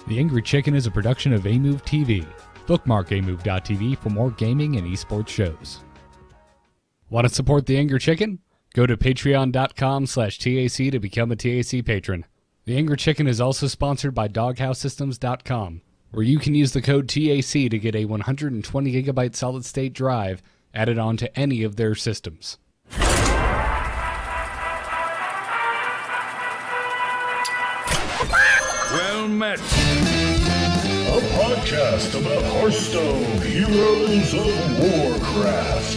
The Angry Chicken is a production of Amove TV. Bookmark amove.tv for more gaming and esports shows. Want to support The Angry Chicken? Go to patreon.com/TAC to become a TAC patron. The Angry Chicken is also sponsored by doghousesystems.com, where you can use the code TAC to get a 120 gigabyte solid-state drive added onto any of their systems. Well met. A podcast about Hearthstone, Heroes of Warcraft.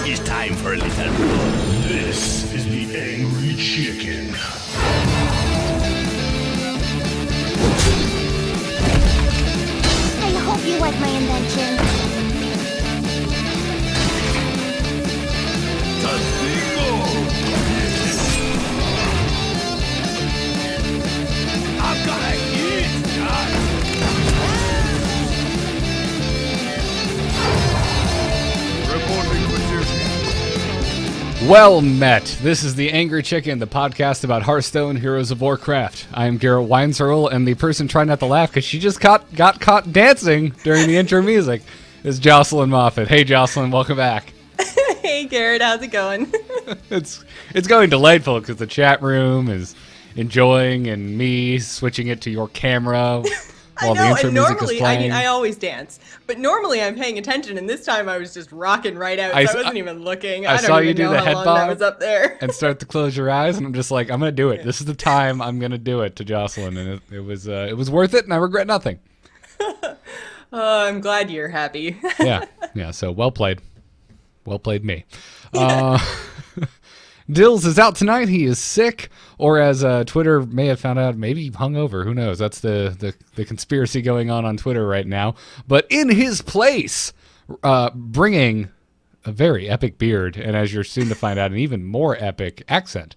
It's time for a little fun. This is the Angry Chicken. I hope you like my invention. I'm gonna eat that. Reporting position. Well met. This is The Angry Chicken, the podcast about Hearthstone, Heroes of Warcraft. I am Garrett Weinzierl, and the person trying not to laugh because she just got caught dancing during the intro music is Jocelyn Moffat. Hey, Jocelyn, welcome back. Hey, Garrett, how's it going? It's going delightful because the chat room is enjoying and me switching it to your camera while the intro and music is normally, playing. I always dance, but normally I'm paying attention, and this time I was just rocking right out, so I wasn't even looking. I don't saw even you do know the how head long bob that was up there. and start to close your eyes, and I'm just like, I'm gonna do it. This is the time I'm gonna do it to Jocelyn, and it was worth it, and I regret nothing. I'm glad you're happy. Yeah. So well played me. Dills is out tonight. He is sick, or as Twitter may have found out, maybe hungover. Who knows? That's the conspiracy going on Twitter right now. But in his place, bringing a very epic beard, and as you're soon to find out, an even more epic accent,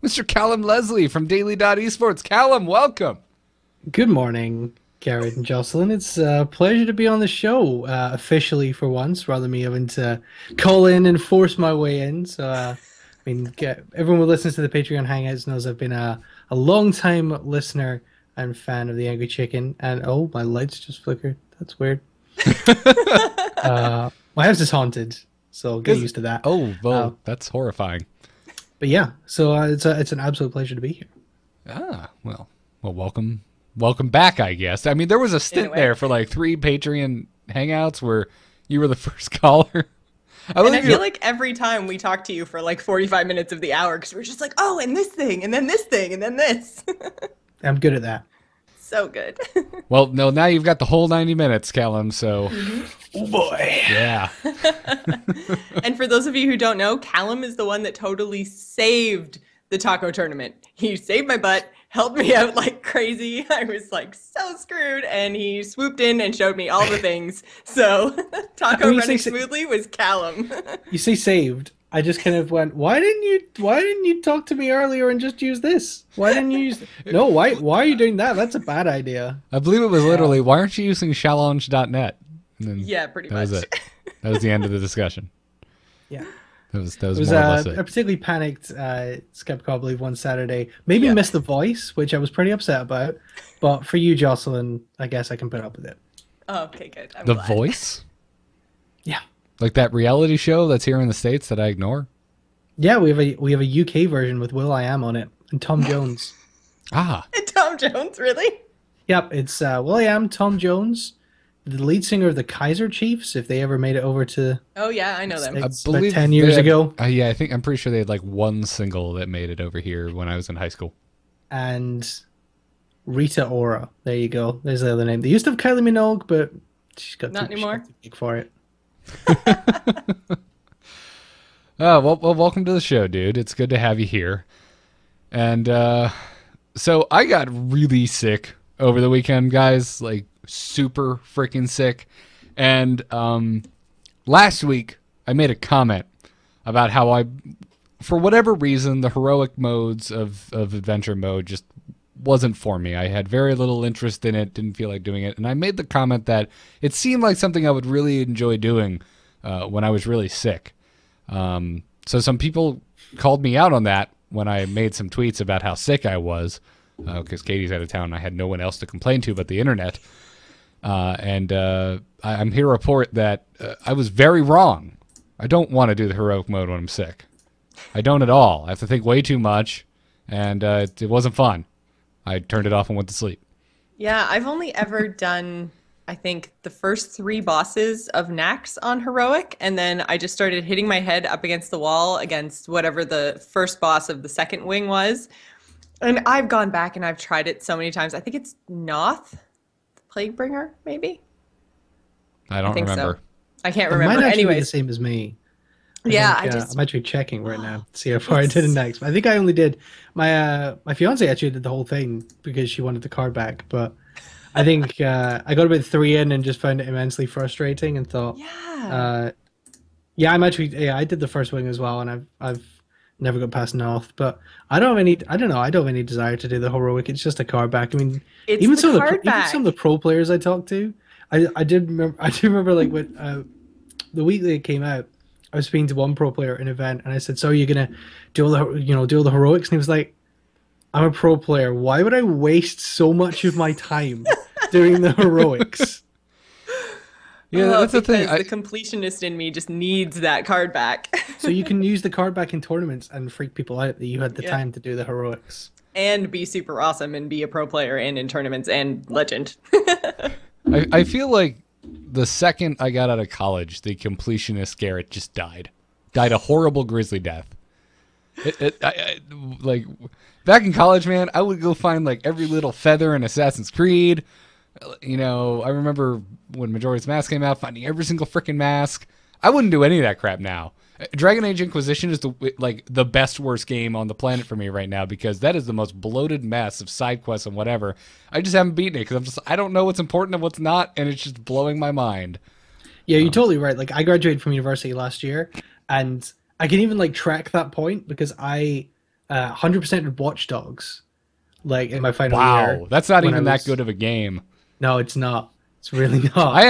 Mr. Callum Leslie from Daily.eSports. Callum, welcome. Good morning, Garrett and Jocelyn. It's a pleasure to be on the show officially for once, rather than me having to call in and force my way in. So, everyone who listens to the Patreon Hangouts knows I've been a long-time listener and fan of the Angry Chicken. And, oh, my lights just flickered. That's weird. My house is haunted, so get used to that. Oh, well, that's horrifying. But yeah, so it's an absolute pleasure to be here. Well, welcome back, I guess. I mean, there was a stint there for like 3 Patreon Hangouts where you were the first caller. I feel like every time we talk to you for like 45 minutes of the hour, because we're just like, oh, and this thing, and then this thing, and then this. I'm good at that. So good. Well, no, now you've got the whole 90 minutes, Callum, so... Oh, boy. Yeah. And for those of you who don't know, Callum is the one that totally saved the taco tournament. He saved my butt, helped me out like crazy. I was like so screwed, and he swooped in and showed me all the things. So taco running smoothly was Callum. You say saved. I just kind of went, why didn't you talk to me earlier and just use this? Why didn't you use No, why are you doing that? That's a bad idea. I believe it was literally, why aren't you using challenge.net? Yeah, pretty that much. Was it. That was the end of the discussion. Yeah. That was more or less it. I particularly panicked, skeptical, I believe, one Saturday. Maybe missed the voice, which I was pretty upset about. But for you, Jocelyn, I guess I can put up with it. Oh, okay, good. I'm the glad. voice? Yeah. Like that reality show that's here in the States that I ignore? Yeah, we have a UK version with will.i.am on it and Tom Jones. Ah. Tom Jones, really? Yep, it's will.i.am, Tom Jones, the lead singer of the Kaiser Chiefs, if they ever made it over to... Oh, yeah, I know them. I It's believe about 10 years ago. Yeah, I'm pretty sure they had like one single that made it over here when I was in high school. And Rita Ora. There you go. There's the other name. They used to have Kylie Minogue, but she's got Not anymore. too big for it. Oh, well, welcome to the show, dude. It's good to have you here. And so I got really sick over the weekend, guys, like super freaking sick. And last week I made a comment about how for whatever reason, the heroic modes of adventure mode just wasn't for me. I had very little interest in it, didn't feel like doing it. And I made the comment that it seemed like something I would really enjoy doing when I was really sick. So some people called me out on that when I made some tweets about how sick I was. because Katie's out of town and I had no one else to complain to but the internet. I'm here to report that I was very wrong. I don't want to do the heroic mode when I'm sick. I don't at all. I have to think way too much, and it wasn't fun. I turned it off and went to sleep. Yeah, I've only ever done, I think, the first 3 bosses of Nax on heroic, and then I just started hitting my head up against the wall against whatever the first boss of the second wing was. And I've gone back and I've tried it so many times. I think it's Noth, the Plaguebringer, maybe? I don't remember. So. I can't It remember. might actually be the Anyways, same as me. yeah, I'm actually checking right now to see how far I did in next. I think I only did my fiance actually did the whole thing because she wanted the card back, but I think I got about 3 in and just found it immensely frustrating and thought, I did the first wing as well, and I've never got past North, but I don't have any desire to do the heroic. It's just a card back. I mean, it's even the some card of even some of the pro players I talked to, I do remember like when the week that it came out, I was speaking to one pro player at an event, and I said, "So you're gonna do all the heroics?" And he was like, "I'm a pro player. Why would I waste so much of my time doing the heroics?" Yeah, that's the thing. The completionist in me just needs that card back. So you can use the card back in tournaments and freak people out that you had the time to do the heroics. And be super awesome and be a pro player and in tournaments and legend. I feel like the second I got out of college, the completionist Garrett just died. Died a horrible grisly death. Like, back in college, man, I would go find like every little feather in Assassin's Creed. You know, I remember when Majora's Mask came out, finding every single freaking mask. I wouldn't do any of that crap now. Dragon Age Inquisition is the best worst game on the planet for me right now because that is the most bloated mess of side quests and whatever. I just haven't beaten it because I don't know what's important and what's not, and it's just blowing my mind. Yeah, you're totally right. Like, I graduated from university last year, and I can even like track that point because I 100% of Watch Dogs, like in my final year. Wow, that's not even that good of a game. No, it's not. It's really not. I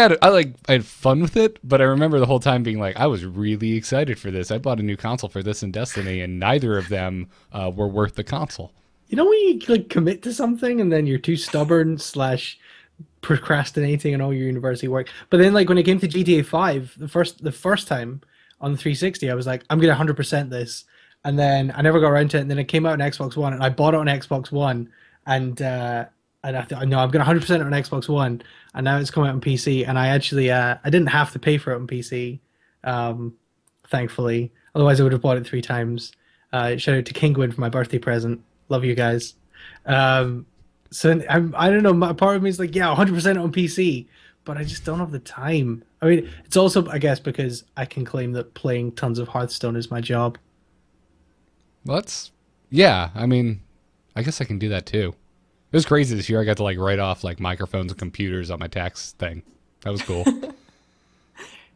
had fun with it, but I remember the whole time being like, I was really excited for this. I bought a new console for this and Destiny, and neither of them were worth the console. You know when you like commit to something and then you're too stubborn / procrastinating on all your university work. But then like when it came to GTA 5, the first time on the 360, I was like, I'm gonna 100% this, and then I never got around to it. And then it came out on Xbox One, and I bought it on Xbox One, and I thought, no, I'm gonna 100% it on Xbox One, and now it's coming out on PC. And I actually I didn't have to pay for it on PC, thankfully. Otherwise, I would have bought it 3 times. Shout out to Kinguin for my birthday present. Love you guys. So I don't know. Part of me is like, yeah, 100% on PC, but I just don't have the time. I mean, it's also, I guess, because I can claim that playing tons of Hearthstone is my job. Well, yeah. I mean, I guess I can do that too. It was crazy this year. I got to like write off like microphones and computers on my tax thing. That was cool.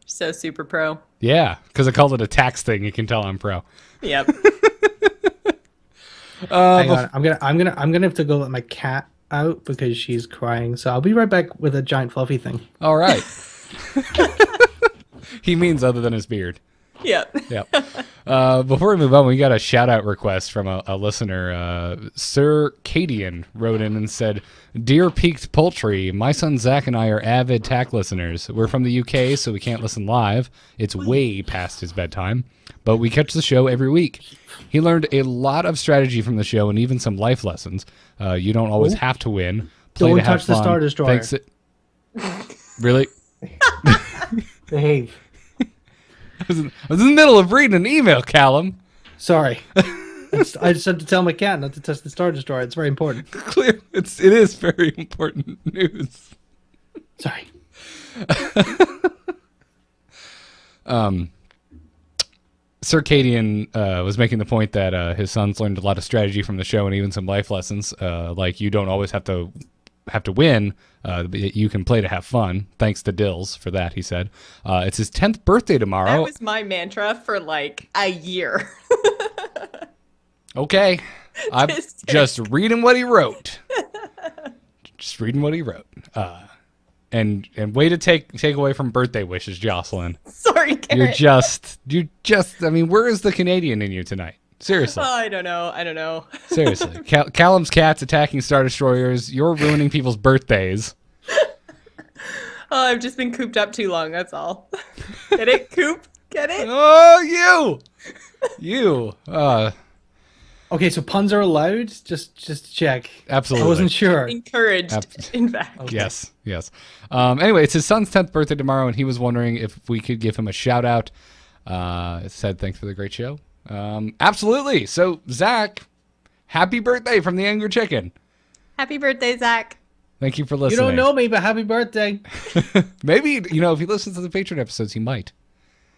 So super pro. Yeah, because I called it a tax thing. You can tell I'm pro. Yep. Hang on, I'm gonna have to go let my cat out because she's crying. So I'll be right back with a giant fluffy thing. All right. He means other than his beard. Yep. Yep. Before we move on, we got a shout out request from a listener. Sir Cadian wrote in and said, "Dear Peaked Poultry, my son Zach and I are avid TAC listeners. We're from the UK, so we can't listen live. It's way past his bedtime, but we catch the show every week. He learned a lot of strategy from the show and even some life lessons. You don't always have to win. Play Don't to have touch the fun. Star Destroyer. Really? Behave. I was in the middle of reading an email, Callum. Sorry. I just had to tell my cat not to touch the Star Destroyer. It's very important. Clear. It is very important news. Sorry. Circadian was making the point that his son's learned a lot of strategy from the show and even some life lessons. Like you don't always have to win. You can play to have fun. Thanks to Dills for that, he said. It's his 10th birthday tomorrow. That was my mantra for like a year. Okay. I'm just reading what he wrote. Just reading what he wrote. And way to take away from birthday wishes, Jocelyn. Sorry, Garrett. You're just I mean, where is the Canadian in you tonight? Seriously. Oh, I don't know. Seriously. Callum's cats attacking Star Destroyers. You're ruining people's birthdays. Oh, I've just been cooped up too long, that's all. Get it? Coop? Get it? Oh, you. Okay, so puns are allowed? Just to check. Absolutely. I wasn't sure. Encouraged, in fact. Okay. Yes. Anyway, it's his son's 10th birthday tomorrow, and he was wondering if we could give him a shout out. It said, thanks for the great show. Absolutely. So, Zach, happy birthday from the Angry Chicken. Happy birthday, Zach. Thank you for listening. You don't know me, but happy birthday. Maybe, if he listens to the Patreon episodes, he might.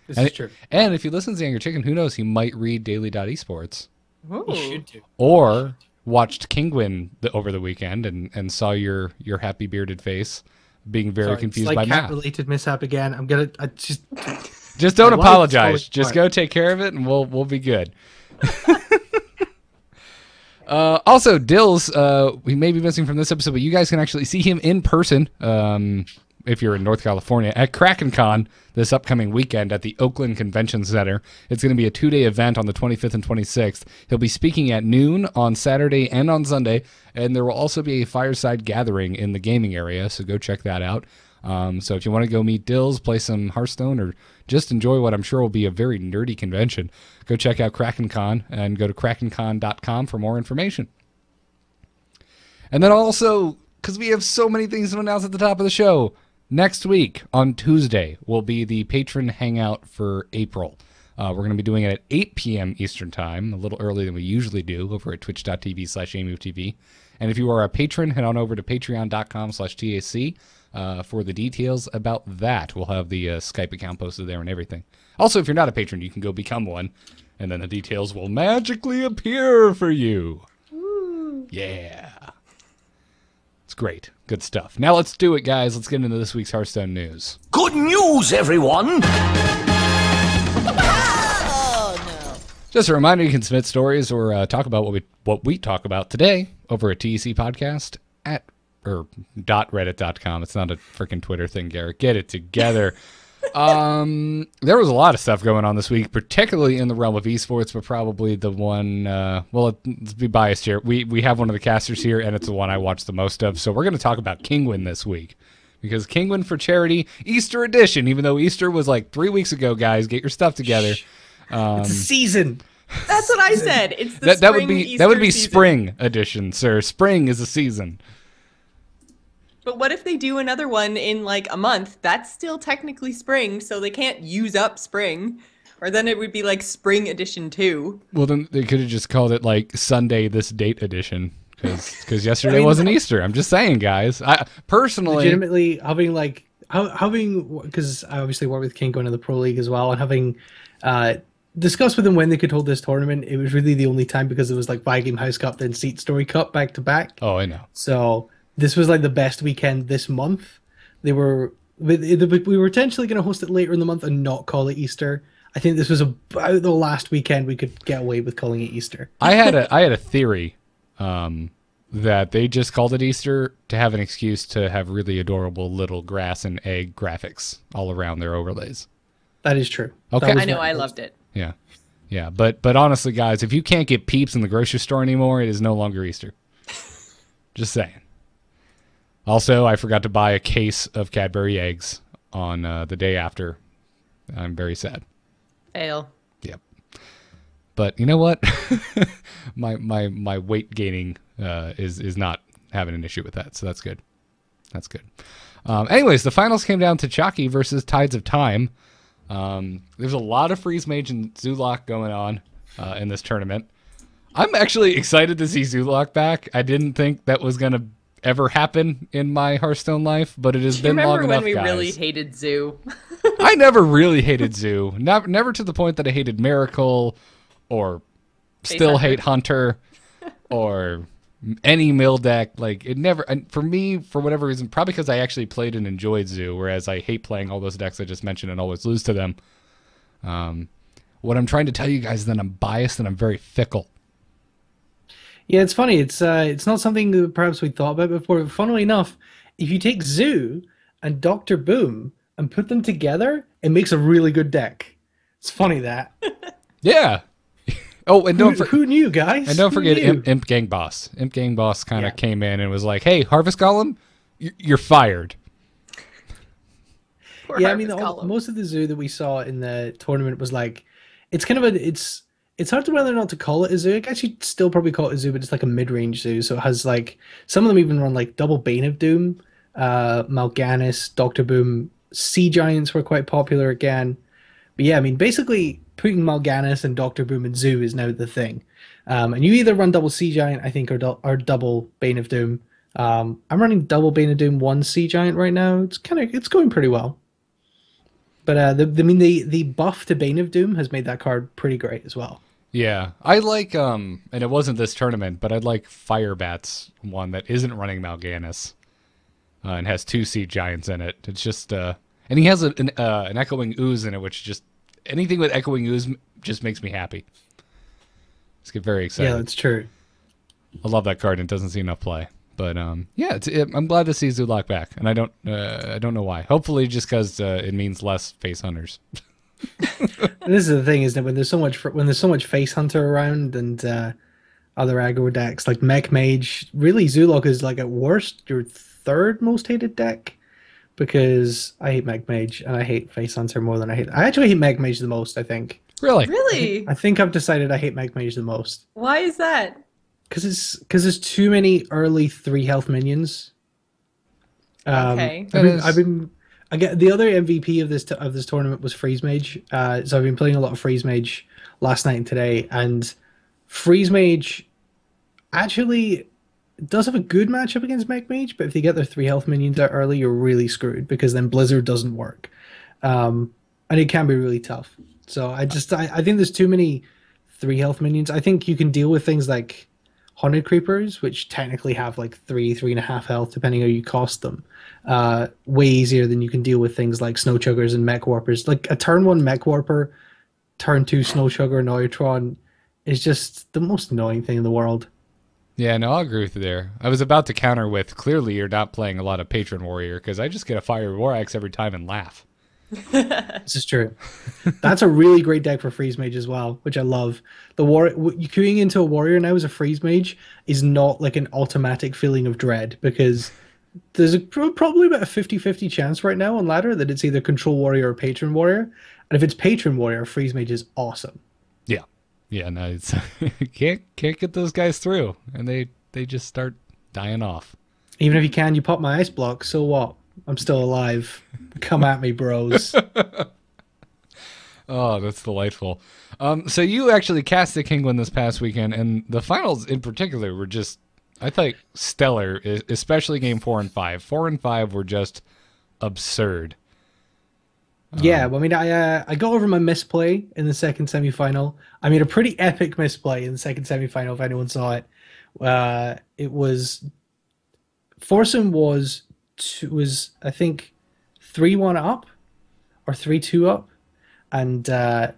This is true. And if he listens to the Angry Chicken, who knows, he might read daily.esports. Ooh. You should do. Or watched Kinguin over the weekend and saw your happy bearded face being very Sorry, confused it's like by math. cat-related mishap again. Just don't My life is apologize. falling Just apart. go take care of it, and we'll be good. Also, Dills, we may be missing from this episode, but you guys can actually see him in person if you're in North California at KrakenCon this upcoming weekend at the Oakland Convention Center. It's going to be a 2-day event on the 25th and 26th. He'll be speaking at noon on Saturday and on Sunday, and there will also be a fireside gathering in the gaming area, so go check that out. So if you want to go meet Dills, play some Hearthstone, or just enjoy what I'm sure will be a very nerdy convention, go check out KrakenCon and go to krakencon.com for more information. And then also, because we have so many things to announce at the top of the show, next week on Tuesday will be the patron hangout for April. We're going to be doing it at 8 p.m. Eastern Time, a little earlier than we usually do, over at twitch.tv/AMOVTV. And if you are a patron, head on over to patreon.com/TAC for the details about that. We'll have the Skype account posted there and everything. Also, if you're not a patron, you can go become one, and then the details will magically appear for you. Ooh. Yeah. It's great. Good stuff. Now let's do it, guys. Let's get into this week's Hearthstone news. Good news, everyone! Just a reminder, you can submit stories or talk about what we talk about today over at TEC Podcast .reddit.com. It's not a freaking Twitter thing, Garrett. Get it together. There was a lot of stuff going on this week, particularly in the realm of esports, but probably the one, let's be biased here. We have one of the casters here, and it's the one I watched the most of. So we're going to talk about Kinguin this week. Because Kinguin for Charity, Easter edition, even though Easter was like 3 weeks ago, guys. Get your stuff together. It's a season. That's what I said. It's the that would be season. spring edition, sir. Spring is a season. But what if they do another one in like a month? That's still technically spring, so they can't use up spring. Or then it would be like spring edition 2. Well, then they could have just called it like Sunday this date edition. Because yesterday wasn't Easter. I'm just saying, guys. I personally, legitimately having because I obviously work with Kinguin in the Pro League as well, and having discussed with them when they could hold this tournament, it was really the only time because it was like Game House Cup, then Seat Story Cup back to back. Oh, I know. So this was like the best weekend this month. We were potentially going to host it later in the month and not call it Easter. I think this was about the last weekend we could get away with calling it Easter. I had a theory that they just called it Easter to have an excuse to have really adorable little grass and egg graphics all around their overlays. That is true. Okay. I know, I loved it. Yeah. But honestly, guys, if you can't get Peeps in the grocery store anymore, it is no longer Easter. Just saying. Also, I forgot to buy a case of Cadbury eggs on the day after. I'm very sad. Fail. Yep. But you know what? my weight gaining is not having an issue with that, so that's good. That's good. Anyways, the finals came down to Chalky versus Tides of Time. There's a lot of Freeze Mage and Zulok going on in this tournament. I'm actually excited to see Zulok back. I didn't think that was going to ever happen in my Hearthstone life, but it has been long enough, Remember when we guys. really hated Zoo? I never really hated Zoo. Never to the point that I hated Miracle or still hate Hunter or any mill deck. Like, it never, and for me, for whatever reason, probably because I actually played and enjoyed Zoo, whereas I hate playing all those decks I just mentioned and always lose to them. What I'm trying to tell you guys is that I'm biased and I'm very fickle. Yeah, it's funny. It's not something that perhaps we thought about before. But funnily enough, if you take Zoo and Dr. Boom and put them together, it makes a really good deck. It's funny that. Yeah. Oh, and Who knew, guys? And don't Who forget knew? Imp Gang Boss. Imp Gang Boss kind of Yeah. came in and was like, "Hey, Harvest Golem, you're fired." Poor Yeah, I mean, Harvest Column. most of the zoo that we saw in the tournament was like, it's kind of it's hard to whether or not to call it a zoo. I guess you'd still probably call it a zoo, but it's like a mid-range zoo. So it has like, some of them even run like double Bane of Doom, Mal'Ganis, Doctor Boom. Sea Giants were quite popular again. But yeah, I mean, basically putting Mal'Ganis and Doctor Boom in zoo is now the thing. And you either run double Sea Giant, I think, or double Bane of Doom. I'm running double Bane of Doom, one Sea Giant right now. It's going pretty well. But the buff to Bane of Doom has made that card pretty great as well. Yeah, I like and it wasn't this tournament, but I'd like Firebat's one that isn't running Mal'Ganis and has 2 Sea Giants in it. It's just and he has an Echoing Ooze in it, which just anything with Echoing Ooze just makes me happy. Just get very excited. Yeah, that's true. I love that card, and it doesn't see enough play. But yeah, I'm glad to see Zulok back, and I don't know why. Hopefully, just because it means less face hunters. And this is the thing, isn't it? When there's so much face hunter around and other aggro decks like Mech Mage, really Zulok is like at worst your third most hated deck, because I hate Mech Mage and I hate face hunter more than I actually hate Mech Mage the most. I think. Really? Really? I think I've decided I hate Mech Mage the most. Why is that? Because there's too many early 3 health minions. Okay. I get the other MVP of this tournament was Freeze Mage. So I've been playing a lot of Freeze Mage last night and today, and Freeze Mage actually does have a good matchup against Mech Mage, but if they get their 3 health minions out early, you're really screwed, because then Blizzard doesn't work, and it can be really tough. So I think there's too many 3 health minions. I think you can deal with things like Haunted Creepers, which technically have like 3.5 health, depending how you cost them, way easier than you can deal with things like Snow Chuggers and Mech Warpers. Like a turn 1 Mech Warper, turn 2 Snow Chugger Neutron is just the most annoying thing in the world. Yeah, no, I'll agree with you there. I was about to counter with, clearly you're not playing a lot of Patron Warrior, because I just get a Fire War Axe every time and laugh. This is true. That's a really great deck for Freeze Mage as well, which I love. You queuing into a warrior now as a Freeze Mage is not like an automatic feeling of dread, because there's probably about a 50-50 chance right now on ladder that it's either Control Warrior or Patron Warrior. And if it's Patron Warrior, Freeze Mage is awesome. Yeah. Yeah, no, it's can't get those guys through, and they just start dying off. Even if you can, you pop my ice block, so what? I'm still alive. Come at me, bros. Oh, that's delightful. So you actually cast the Kinguin this past weekend, and the finals in particular were just, I thought, stellar, especially game 4 and 5. 4 and 5 were just absurd. Yeah, well, I mean, I got over my misplay in the second semifinal. I made a pretty epic misplay in the second semifinal, if anyone saw it. It was Forsum was I think 3-1 up or 3-2 up, and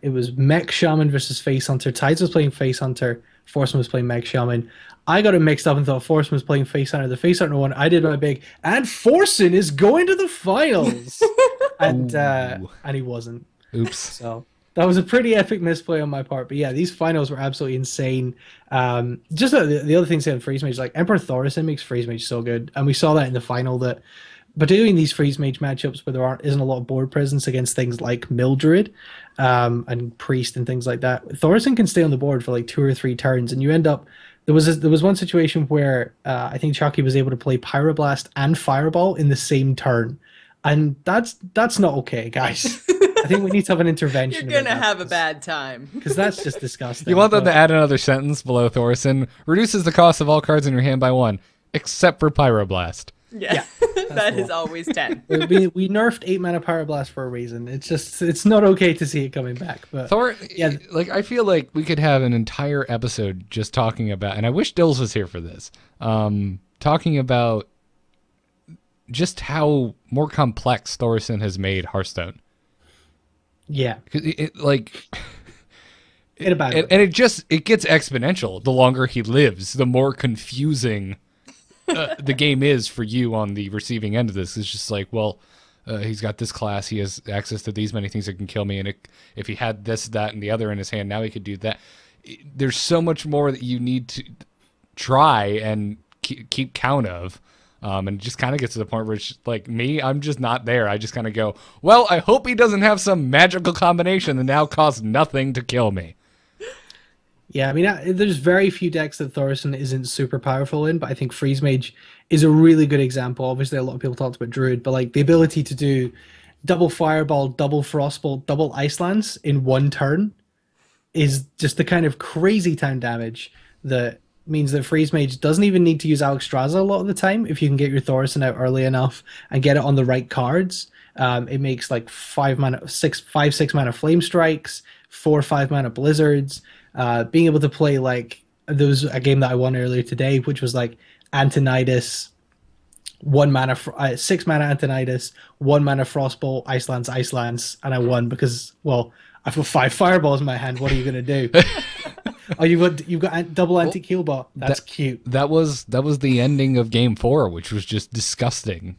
it was Mech Shaman versus Face Hunter. Tides was playing Face Hunter, Forsum was playing Mech Shaman. I got it mixed up and thought Forsum was playing Face Hunter. The Face Hunter won. I did my big, and Forsen is going to the finals, and he wasn't. Oops. So that was a pretty epic misplay on my part. But yeah, these finals were absolutely insane. Just the other thing saying Freeze Mage, like Emperor Thaurissan makes Freeze Mage so good, and we saw that in the final. That particularly in these Freeze Mage matchups where there isn't a lot of board presence against things like Mildred and Priest and things like that, Thaurissan can stay on the board for like 2 or 3 turns, and you end up. There was one situation where I think Chucky was able to play Pyroblast and Fireball in the same turn, and that's not okay, guys. I think we need to have an intervention. You're gonna have a bad time. Because that's just disgusting. You want them to add another sentence below Thaurissan. Reduces the cost of all cards in your hand by 1, except for Pyroblast. Yeah. That is always 10. We nerfed 8 mana Pyroblast for a reason. It's not okay to see it coming back. But yeah, like I feel like we could have an entire episode just talking about, and I wish Dills was here for this, talking about just how more complex Thaurissan has made Hearthstone. Yeah. It gets exponential the longer he lives, the more confusing the game is for you on the receiving end of this. It's just like, well, he's got this class, he has access to these many things that can kill me, and if he had this, that, and the other in his hand, now he could do that. there's so much more that you need to try and keep count of. And it just kind of gets to the point where it's like me, I'm just not there. I just kind of go, well, I hope he doesn't have some magical combination that now costs nothing to kill me. Yeah, I mean, there's very few decks that Thorson isn't super powerful in, but I think Freeze Mage is a really good example. Obviously, a lot of people talked about Druid, but like the ability to do double Fireball, double Frostbolt, double Ice Lance in one turn is just the kind of crazy time damage that means that Freeze Mage doesn't even need to use Alexstrasza a lot of the time if you can get your Thorson out early enough and get it on the right cards. It makes like 6 mana Flame Strikes, 4-5 mana Blizzards. Being able to play like there was a game that I won earlier today, which was like Antonidas, 1 mana, 6 mana Antonidas, 1 mana Frostbolt, Ice Lance, and I won because, well, I've got 5 fireballs in my hand. What are you gonna do? Oh, you've got double antique heal bot. That's cute. That was the ending of Game 4, which was just disgusting.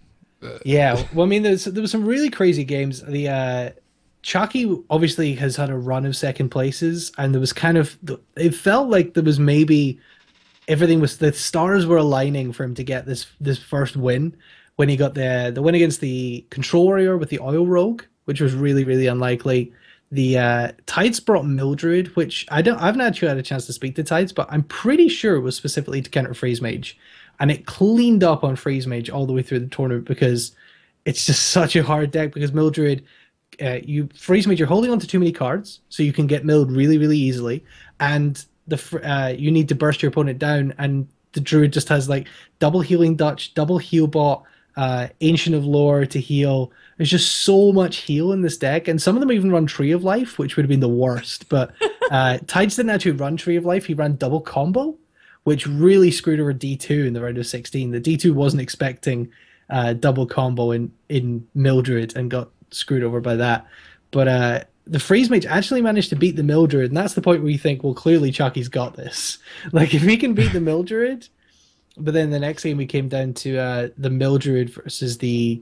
Yeah, well, I mean, there was some really crazy games. The Chucky obviously has had a run of second places, and there was it felt like there was maybe the stars were aligning for him to get this first win when he got the win against the Control Warrior with the Oil Rogue, which was really, really unlikely. The Tides brought Mildred, which I've not actually had a chance to speak to Tides, but I'm pretty sure it was specifically to counter Freeze Mage. And it cleaned up on Freeze Mage all the way through the tournament because it's just such a hard deck because Mildred, Freeze Mage, you're holding on to too many cards, so you can get milled really, really easily. And you need to burst your opponent down, and the Druid just has like double Healing Dutch, double Heal Bot, Ancient of Lore to heal. There's just so much heal in this deck, and some of them even run Tree of Life, which would have been the worst. But Tides didn't actually run Tree of Life. He ran double combo, which really screwed over D2 in the round of 16. The D2 wasn't expecting double combo in Mildred and got screwed over by that. But the Freeze Mage actually managed to beat the Mildred, and that's the point where you think, well, clearly Chucky's got this. Like, if he can beat the Mildred, but then the next game we came down to the Mildred versus the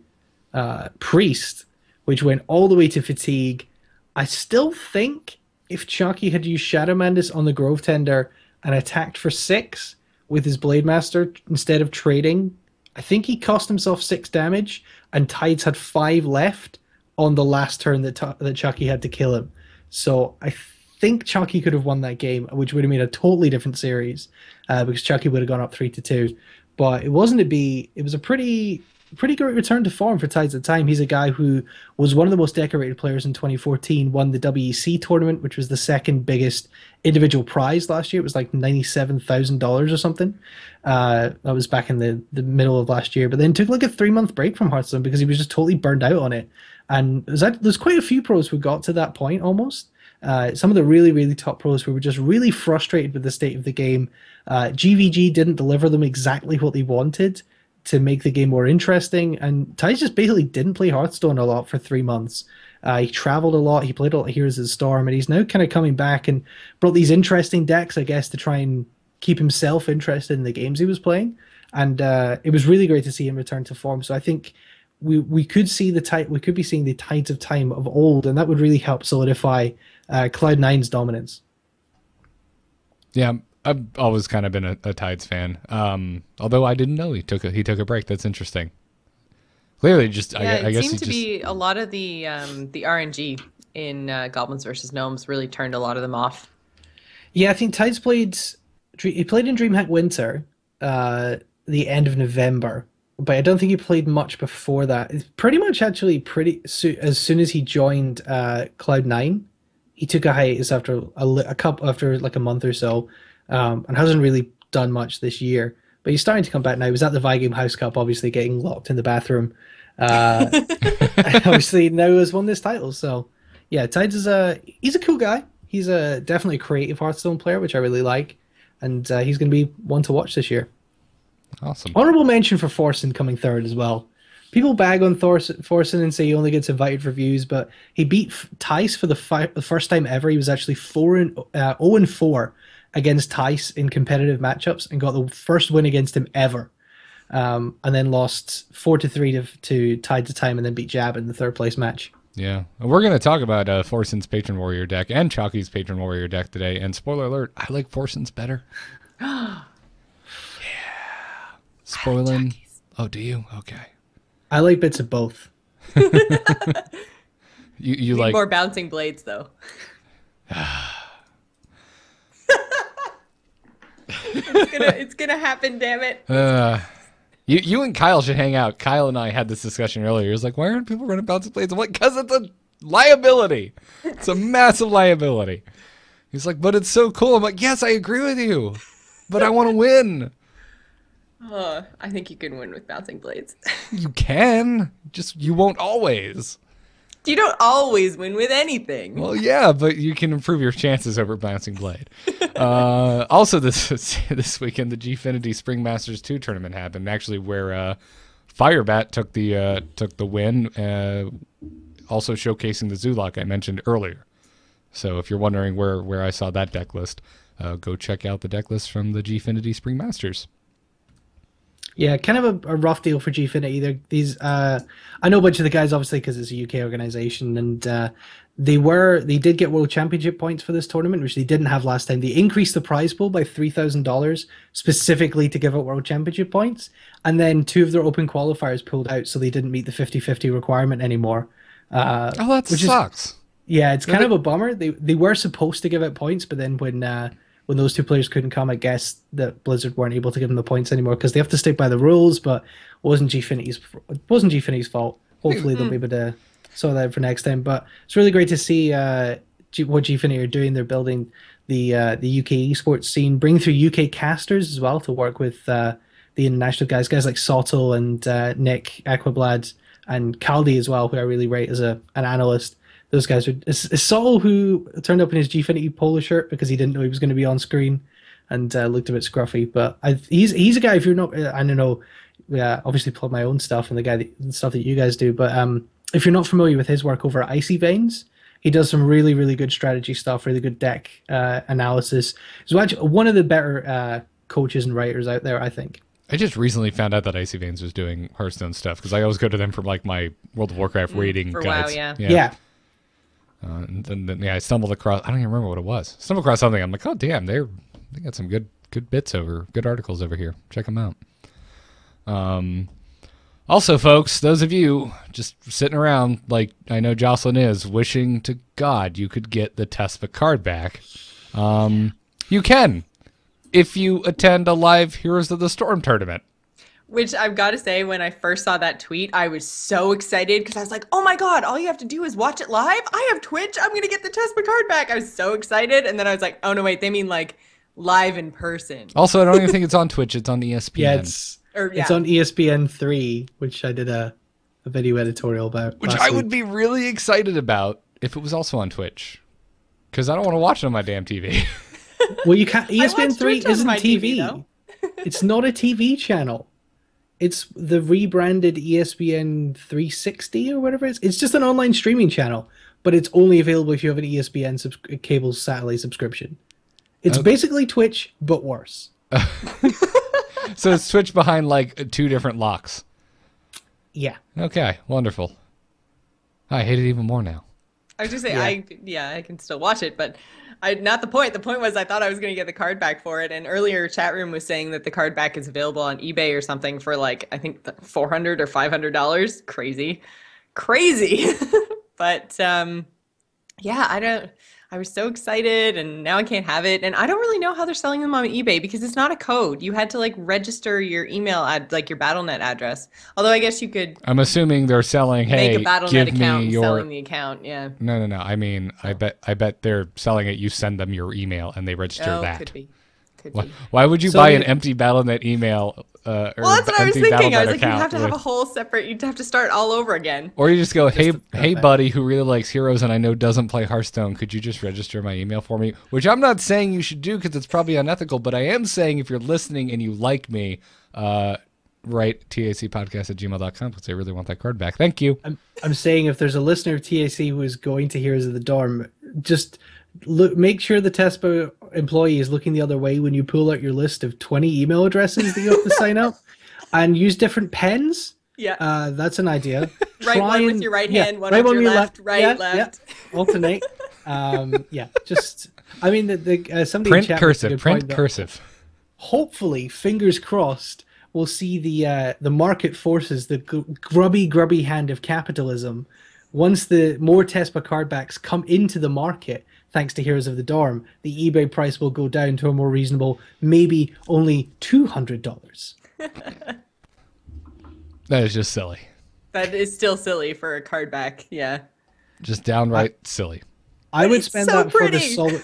Priest, which went all the way to fatigue. I still think if Chucky had used Shadow Mandus on the Grove Tender and attacked for 6 with his Blade Master instead of trading, I think he cost himself 6 damage, and Tides had 5 left on the last turn that Chucky had to kill him. So I think Chucky could have won that game, which would have made a totally different series because Chucky would have gone up 3-2. But it wasn't to be. It was a pretty great return to form for Tides at the time. He's a guy who was one of the most decorated players in 2014, won the WEC tournament, which was the second biggest individual prize last year. It was like $97,000 or something. That was back in the middle of last year, but then took like a 3-month break from Hearthstone because he was just totally burned out on it. And there's quite a few pros who got to that point almost. Some of the really, really top pros who were just really frustrated with the state of the game. GVG didn't deliver them exactly what they wanted to make the game more interesting, and Tides just basically didn't play Hearthstone a lot for 3 months. He traveled a lot, he played a lot of Heroes of the Storm, and he's now kind of coming back and brought these interesting decks, I guess, to try and keep himself interested in the games he was playing. And it was really great to see him return to form. So I think we could be seeing the Tides of Time of old, and that would really help solidify Cloud9's dominance. Yeah, I've always kind of been a Tides fan. Although I didn't know he took a break. That's interesting. Clearly, just yeah, I guess it seemed to be a lot of the RNG in Goblins versus Gnomes really turned a lot of them off. Yeah, I think Tides played in Dreamhack Winter the end of November, but I don't think he played much before that. It's pretty much actually as soon as he joined Cloud9, he took a hiatus after like a month or so. And hasn't really done much this year, but he's starting to come back now. He was at the Vigame House Cup, obviously getting locked in the bathroom. Obviously now has won this title. So yeah, Tides he's a cool guy. He's definitely a creative Hearthstone player, which I really like, and he's going to be one to watch this year. Awesome. Honorable mention for Forsen coming third as well. People bag on Forsen and say he only gets invited for views, but he beat Tice for the first time ever. He was actually 0-4 against Tice in competitive matchups and got the first win against him ever. And then lost 4-3 to Tides of Time and then beat Jab in the third place match. Yeah. We're going to talk about Forsen's Patron Warrior deck and Chalky's Patron Warrior deck today. And spoiler alert, I like Forsen's better. Yeah. Spoiling. Oh, do you? Okay. I like bits of both. You Need like more bouncing blades, though. It's gonna happen, damn it. You and Kyle should hang out. Kyle and I had this discussion earlier. He was like, why aren't people running bouncing blades? I'm like, because it's a liability. It's a massive liability. He's like, but it's so cool. I'm like, yes, I agree with you, but I want to win. I think you can win with bouncing blades. You can, just you won't always. You don't always win with anything. Well, yeah, but you can improve your chances over bouncing blade. Also, this weekend, the Gfinity Spring Masters 2 tournament happened. Actually, where Firebat took the win, also showcasing the Zulak I mentioned earlier. So, if you're wondering where I saw that deck list, go check out the deck list from the Gfinity Spring Masters. Yeah, kind of a rough deal for Gfinity. These I know a bunch of the guys, obviously, because it's a UK organization, and they did get World Championship points for this tournament, which they didn't have last time. They increased the prize pool by $3,000 specifically to give out World Championship points, and then 2 of their open qualifiers pulled out, so they didn't meet the 50-50 requirement anymore. That sucks. Yeah, it's kind of a bummer. They were supposed to give out points, but then when those 2 players couldn't come, I guess that Blizzard weren't able to give them the points anymore because they have to stick by the rules. But it wasn't Gfinity's fault. Hopefully they'll be able to sort that out for next time. But it's really great to see what Gfinity are doing. They're building the UK esports scene, bringing through UK casters as well to work with the international guys like Sottle and Nick Aquablad and Caldi as well, who I really rate as an analyst. Those guys are. It's Saul who turned up in his Gfinity polo shirt because he didn't know he was going to be on screen, and looked a bit scruffy. But he's a guy. If you're not, I don't know. Obviously plug my own stuff and the stuff that you guys do. But if you're not familiar with his work over at Icy Veins, he does some really really good strategy stuff, really good deck analysis. He's actually one of the better coaches and writers out there, I think. I just recently found out that Icy Veins was doing Hearthstone stuff because I always go to them for like my World of Warcraft rating for guides. WoW, Yeah. And then I stumbled across, I don't even remember what it was. Stumbled across something. I'm like, oh damn, they got some good bits good articles over here. Check them out. Also, folks, those of you just sitting around, like I know Jocelyn is, wishing to God you could get the Tespa card back. You can, if you attend a live Heroes of the Storm tournament. Which I've got to say, when I first saw that tweet, I was so excited because I was like, oh my God, all you have to do is watch it live. I have Twitch. I'm going to get the Tespa card back. I was so excited. And then I was like, oh no, wait, they mean like live in person. Also, I don't even think it's on Twitch. It's on ESPN. Yeah, it's on ESPN 3, which I did a video editorial about. Which I would be really excited about if it was also on Twitch. Because I don't want to watch it on my damn TV. Well, you can't. ESPN 3 Twitch on isn't my TV. It's not a TV channel. It's the rebranded ESPN 360 or whatever it is. It's just an online streaming channel, but it's only available if you have an ESPN cable satellite subscription. It's basically Twitch, but worse. So it's Twitch behind like 2 different locks. Yeah. Okay, wonderful. I hate it even more now. I was just saying, I can still watch it, but not the point. The point was I thought I was going to get the card back for it. And earlier chat room was saying that the card back is available on eBay or something for like, I think $400 or $500. Crazy. But yeah, I was so excited and now I can't have it. And I don't really know how they're selling them on eBay because it's not a code. You had to like register your email like your Battle.net address. Although I guess you could. I'm assuming they're selling, hey, make a Battle.net give account me and your... selling the account. Yeah. No. I mean, I bet they're selling it. You send them your email and they register that. Could be. Why would you buy an empty Battle.net email? Well, that's what I was thinking. I was like, you'd have to have with... a whole separate. You'd have to start all over again. Or you just go, hey, buddy, who really likes Heroes and I know doesn't play Hearthstone. Could you just register my email for me? Which I'm not saying you should do because it's probably unethical. But I am saying if you're listening and you like me, write tacpodcast@gmail.com because I really want that card back. Thank you. I'm saying if there's a listener of TAC who is going to Heroes of the Dorm, just make sure the Tespa employee is looking the other way when you pull out your list of 20 email addresses that you have to sign up, and use different pens. Yeah, that's an idea. Right one with your right hand, one with your left, right, left. Alternate. Just, I mean, somebody Print in chat cursive, print cursive. Hopefully, fingers crossed, we'll see the market forces, the grubby hand of capitalism. Once the more TESPA cardbacks come into the market, thanks to Heroes of the Dorm, the eBay price will go down to a more reasonable, maybe only $200. That is just silly. That is still silly for a card back, yeah. Just downright silly. I would spend that for the solid.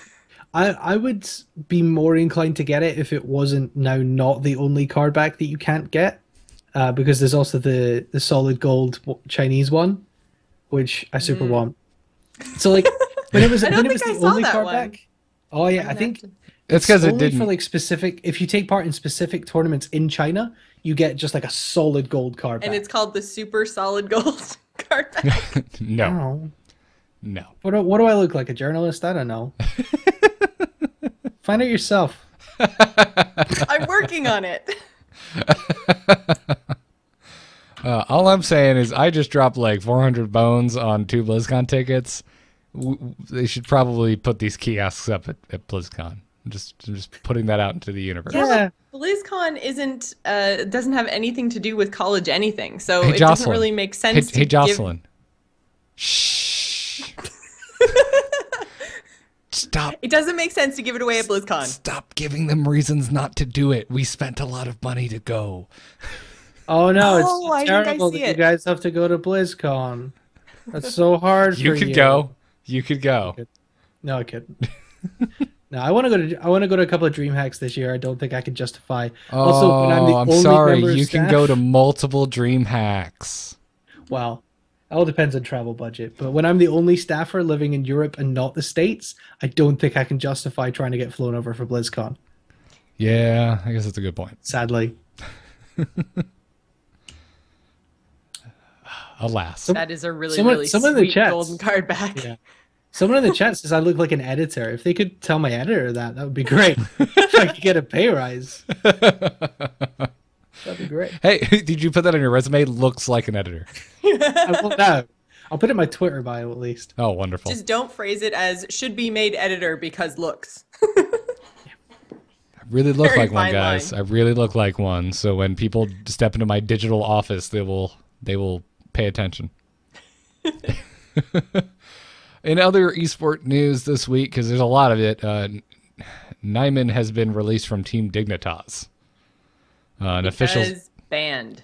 I would be more inclined to get it if it wasn't now not the only card back that you can't get, because there's also the solid gold Chinese one, which I super want. So like when it was the only card back. Oh yeah, I think it's because it didn't. For like specific, if you take part in specific tournaments in China, you get just like a solid gold card back. And it's called the super solid gold card back. No. What do I look like, a journalist? I don't know. Find out yourself. I'm working on it. All I'm saying is I just dropped like 400 bones on 2 BlizzCon tickets. They should probably put these kiosks up at BlizzCon. Just putting that out into the universe. Yeah, BlizzCon doesn't have anything to do with college anything, so it doesn't really make sense. Hey, Jocelyn. Shh. Stop. It doesn't make sense to give it away at BlizzCon. Stop giving them reasons not to do it. We spent a lot of money to go. Oh no, it's terrible that you guys have to go to BlizzCon. That's so hard for you. You could go. No, I couldn't. No, I want to go to a couple of Dreamhacks this year. I don't think I can justify. Also, when I'm sorry. You can go to multiple Dreamhacks. Well, it all depends on travel budget. But when I'm the only staffer living in Europe and not the States, I don't think I can justify trying to get flown over for BlizzCon. Yeah, I guess that's a good point. Sadly. Alas. That is a really sweet golden card back. Yeah. Someone in the chat says I look like an editor. If they could tell my editor that would be great. If I could get a pay rise. That'd be great. Hey, did you put that on your resume? Looks like an editor. I won't know. I'll put it in my Twitter bio at least. Oh, wonderful. Just don't phrase it as should be made editor because looks. I really look like one, guys. I really look like one. So when people step into my digital office, they will pay attention. In other esport news this week, because there's a lot of it, Naiman has been released from Team Dignitas. Banned.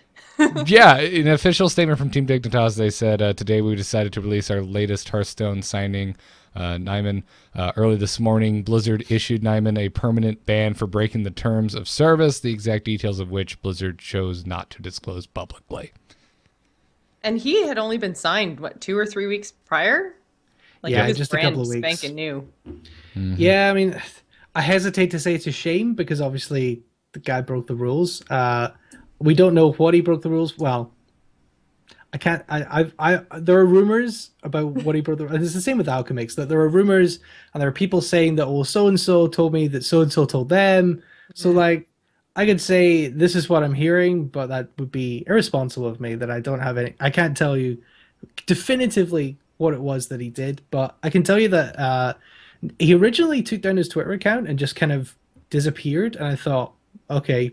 Yeah, in an official statement from Team Dignitas, they said, today we decided to release our latest Hearthstone signing, Naiman. Early this morning, Blizzard issued Naiman a permanent ban for breaking the terms of service, the exact details of which Blizzard chose not to disclose publicly. And he had only been signed, 2 or 3 weeks prior? Like, yeah, just a couple of weeks. Spanking new. Mm-hmm. Yeah, I mean, I hesitate to say it's a shame because obviously the guy broke the rules. We don't know what he broke the rules. Well, I can't. There are rumors about what he broke the rules. It's the same with Alchemix. That there are rumors and there are people saying that, oh, so and so told me that so and so told them. So like, I could say this is what I'm hearing, but that would be irresponsible of me. That I don't have any. I can't tell you definitively what it was that he did, but I can tell you that he originally took down his Twitter account and just kind of disappeared, and I thought, okay,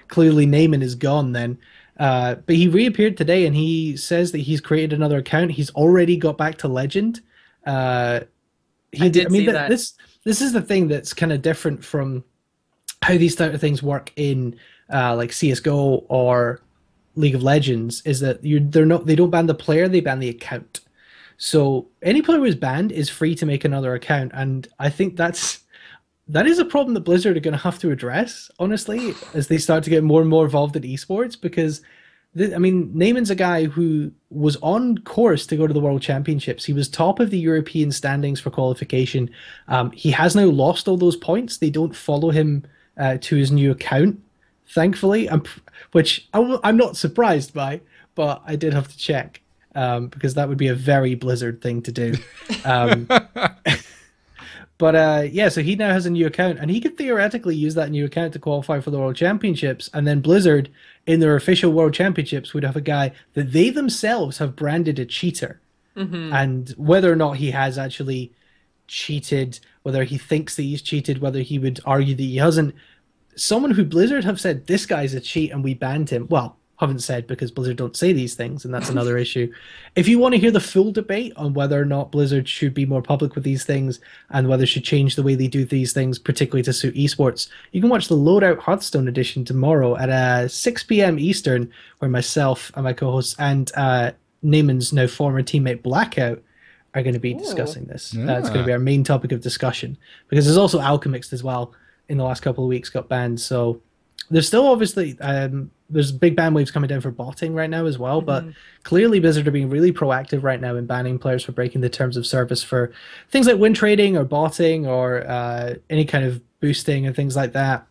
clearly Naiman is gone then. But he reappeared today, and he says that he's created another account. He's already got back to Legend. This is the thing that's kind of different from how these type of things work in like CS:GO or League of Legends, is that they don't ban the player, they ban the account. So any player who's banned is free to make another account, and I think that is a problem that Blizzard are going to have to address, honestly, as they start to get more and more involved in esports. Because, Naiman's a guy who was on course to go to the World Championships. He was top of the European standings for qualification. He has now lost all those points. They don't follow him to his new account, thankfully, which I'm not surprised by, but I did have to check. Because that would be a very Blizzard thing to do. But yeah, so he now has a new account, and he could theoretically use that new account to qualify for the World Championships, and then Blizzard, in their official World Championships, would have a guy that they themselves have branded a cheater. And whether or not he has actually cheated, whether he thinks that he's cheated, whether he would argue that he hasn't, someone who Blizzard have said, this guy's a cheat and we banned him. Well, haven't said because Blizzard don't say these things, and that's another issue. If you want to hear the full debate on whether or not Blizzard should be more public with these things and whether it should change the way they do these things, particularly to suit esports, you can watch the Loadout Hearthstone edition tomorrow at 6 p.m. Eastern, where myself and my co-hosts and Naiman's now former teammate Blackout are going to be discussing this. It's going to be our main topic of discussion, because there's also Alchemist as well in the last couple of weeks got banned. So there's still obviously there's big ban waves coming down for botting right now as well, but clearly Blizzard are being really proactive right now in banning players for breaking the terms of service for things like win trading or botting or any kind of boosting and things like that.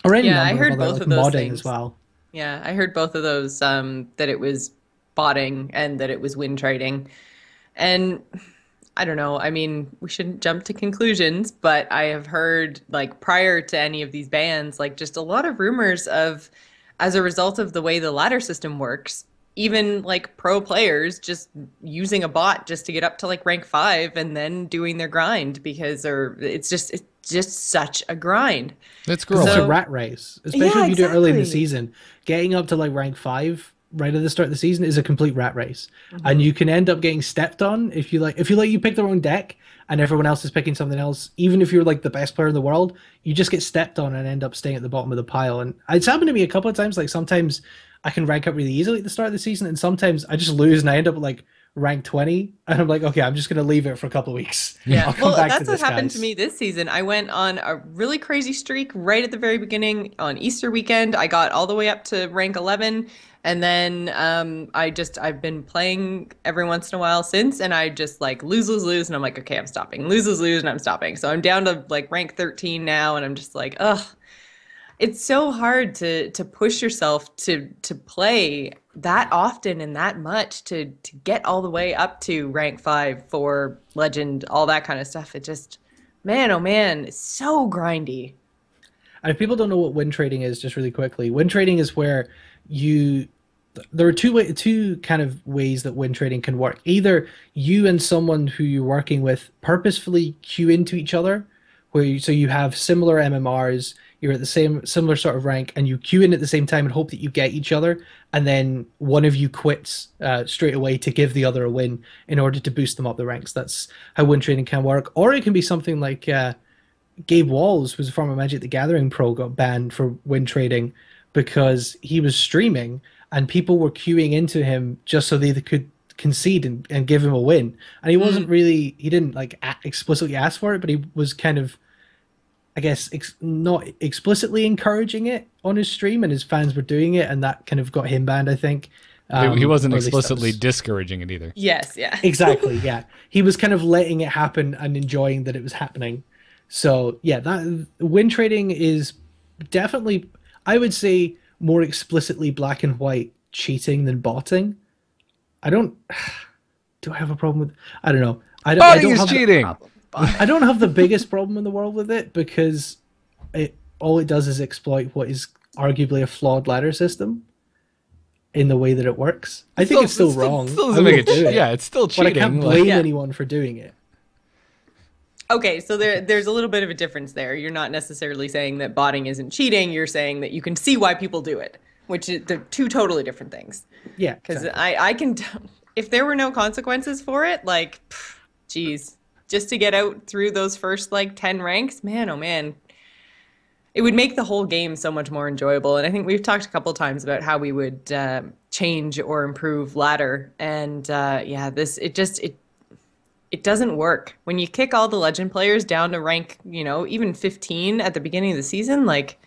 Or any I heard both of those modding things as well. Yeah, I heard both of those, that it was botting and that it was win trading. And I don't know. I mean, we shouldn't jump to conclusions, but I have heard, like, prior to any of these bans, like, just a lot of rumors of, as a result of the way the ladder system works, even like pro players just using a bot just to get up to like rank 5 and then doing their grind because it's just such a grind. It's gross. It's a rat race, especially if you do it early in the season. Getting up to like rank 5 right at the start of the season is a complete rat race, and you can end up getting stepped on if you pick the wrong deck and everyone else is picking something else. Even if you're like the best player in the world, you just get stepped on and end up staying at the bottom of the pile. And it's happened to me a couple of times. Like sometimes I can rank up really easily at the start of the season, and sometimes I just lose and I end up at like rank 20, and I'm like, okay, I'm just gonna leave it for a couple of weeks. Yeah, well, that's what happened to me this season. I went on a really crazy streak right at the very beginning on Easter weekend. I got all the way up to rank 11, and then I've been playing every once in a while since, and I just like lose, and I'm like, okay, I'm stopping. Lose, and I'm stopping. So I'm down to like rank 13 now, and I'm just like, ugh. It's so hard to push yourself to play that often and that much to get all the way up to rank 5 for legend, all that kind of stuff. It just, man, oh man, it's so grindy. And if people don't know what win trading is, just really quickly, win trading is where there are two kind of ways that win trading can work. Either you and someone who you're working with purposefully queue into each other, so you have similar MMRs, you're at the similar sort of rank, and you queue in at the same time and hope that you get each other, and then one of you quits straight away to give the other a win in order to boost them up the ranks. That's how win trading can work. Or it can be something like Gabe Walls, who's a former Magic the Gathering pro, got banned for win trading because he was streaming and people were queuing into him just so they could concede and give him a win. And he wasn't really, he didn't like explicitly ask for it, but he was kind of, I guess, not explicitly encouraging it on his stream, and his fans were doing it, and that kind of got him banned, I think. He wasn't explicitly discouraging it either. Yes, yeah. Exactly, yeah. He was kind of letting it happen and enjoying that it was happening. So, yeah, that win trading is definitely, I would say, more explicitly black and white cheating than botting. Do I have a problem with, I don't know. Botting is cheating! I don't have the biggest problem in the world with it, because all it does is exploit what is arguably a flawed ladder system in the way that it works. I think it's still wrong. Still doesn't make it. Yeah, it's still cheating. But I can't blame anyone for doing it. Okay, so there's a little bit of a difference there. You're not necessarily saying that botting isn't cheating. You're saying that you can see why people do it, which is they're two totally different things. Yeah, because exactly. I can, if there were no consequences for it, like, geez. Just to get out through those first like 10 ranks, man, oh man, it would make the whole game so much more enjoyable. And I think we've talked a couple of times about how we would change or improve ladder. And yeah, it doesn't work. When you kick all the legend players down to rank, even 15 at the beginning of the season, like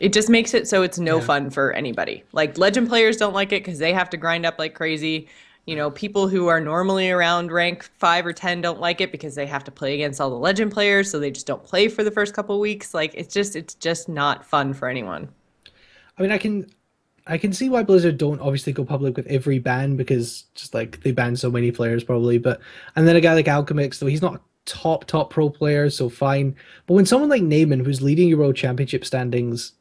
it just makes it so it's no fun for anybody. Like legend players don't like it because they have to grind up like crazy. People who are normally around rank 5 or 10 don't like it because they have to play against all the legend players, so they just don't play for the first couple of weeks. Like it's just not fun for anyone. I mean, I can see why Blizzard don't obviously go public with every ban, because just like they ban so many players probably. And then a guy like Alchemist, though he's not top pro players, so fine. But when someone like Naiman, who's leading your world championship standings,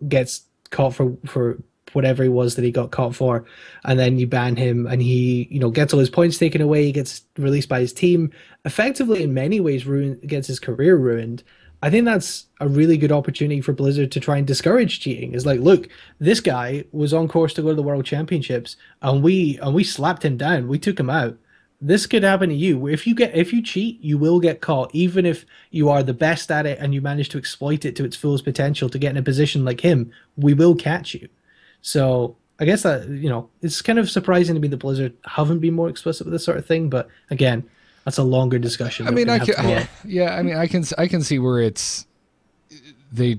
gets caught for whatever it was that he got caught for, and then you ban him, and he, you know, gets all his points taken away, he gets released by his team, effectively in many ways gets his career ruined. I think that's a really good opportunity for Blizzard to try and discourage cheating. It's like, look, this guy was on course to go to the World Championships, and we slapped him down. We took him out. This could happen to you. If you cheat, you will get caught, even if you are the best at it and you manage to exploit it to its fullest potential to get in a position like him. We will catch you. So I guess that, you know, it's kind of surprising to me that Blizzard haven't been more explicit with this sort of thing. But again, that's a longer discussion. I mean, I can see where it's they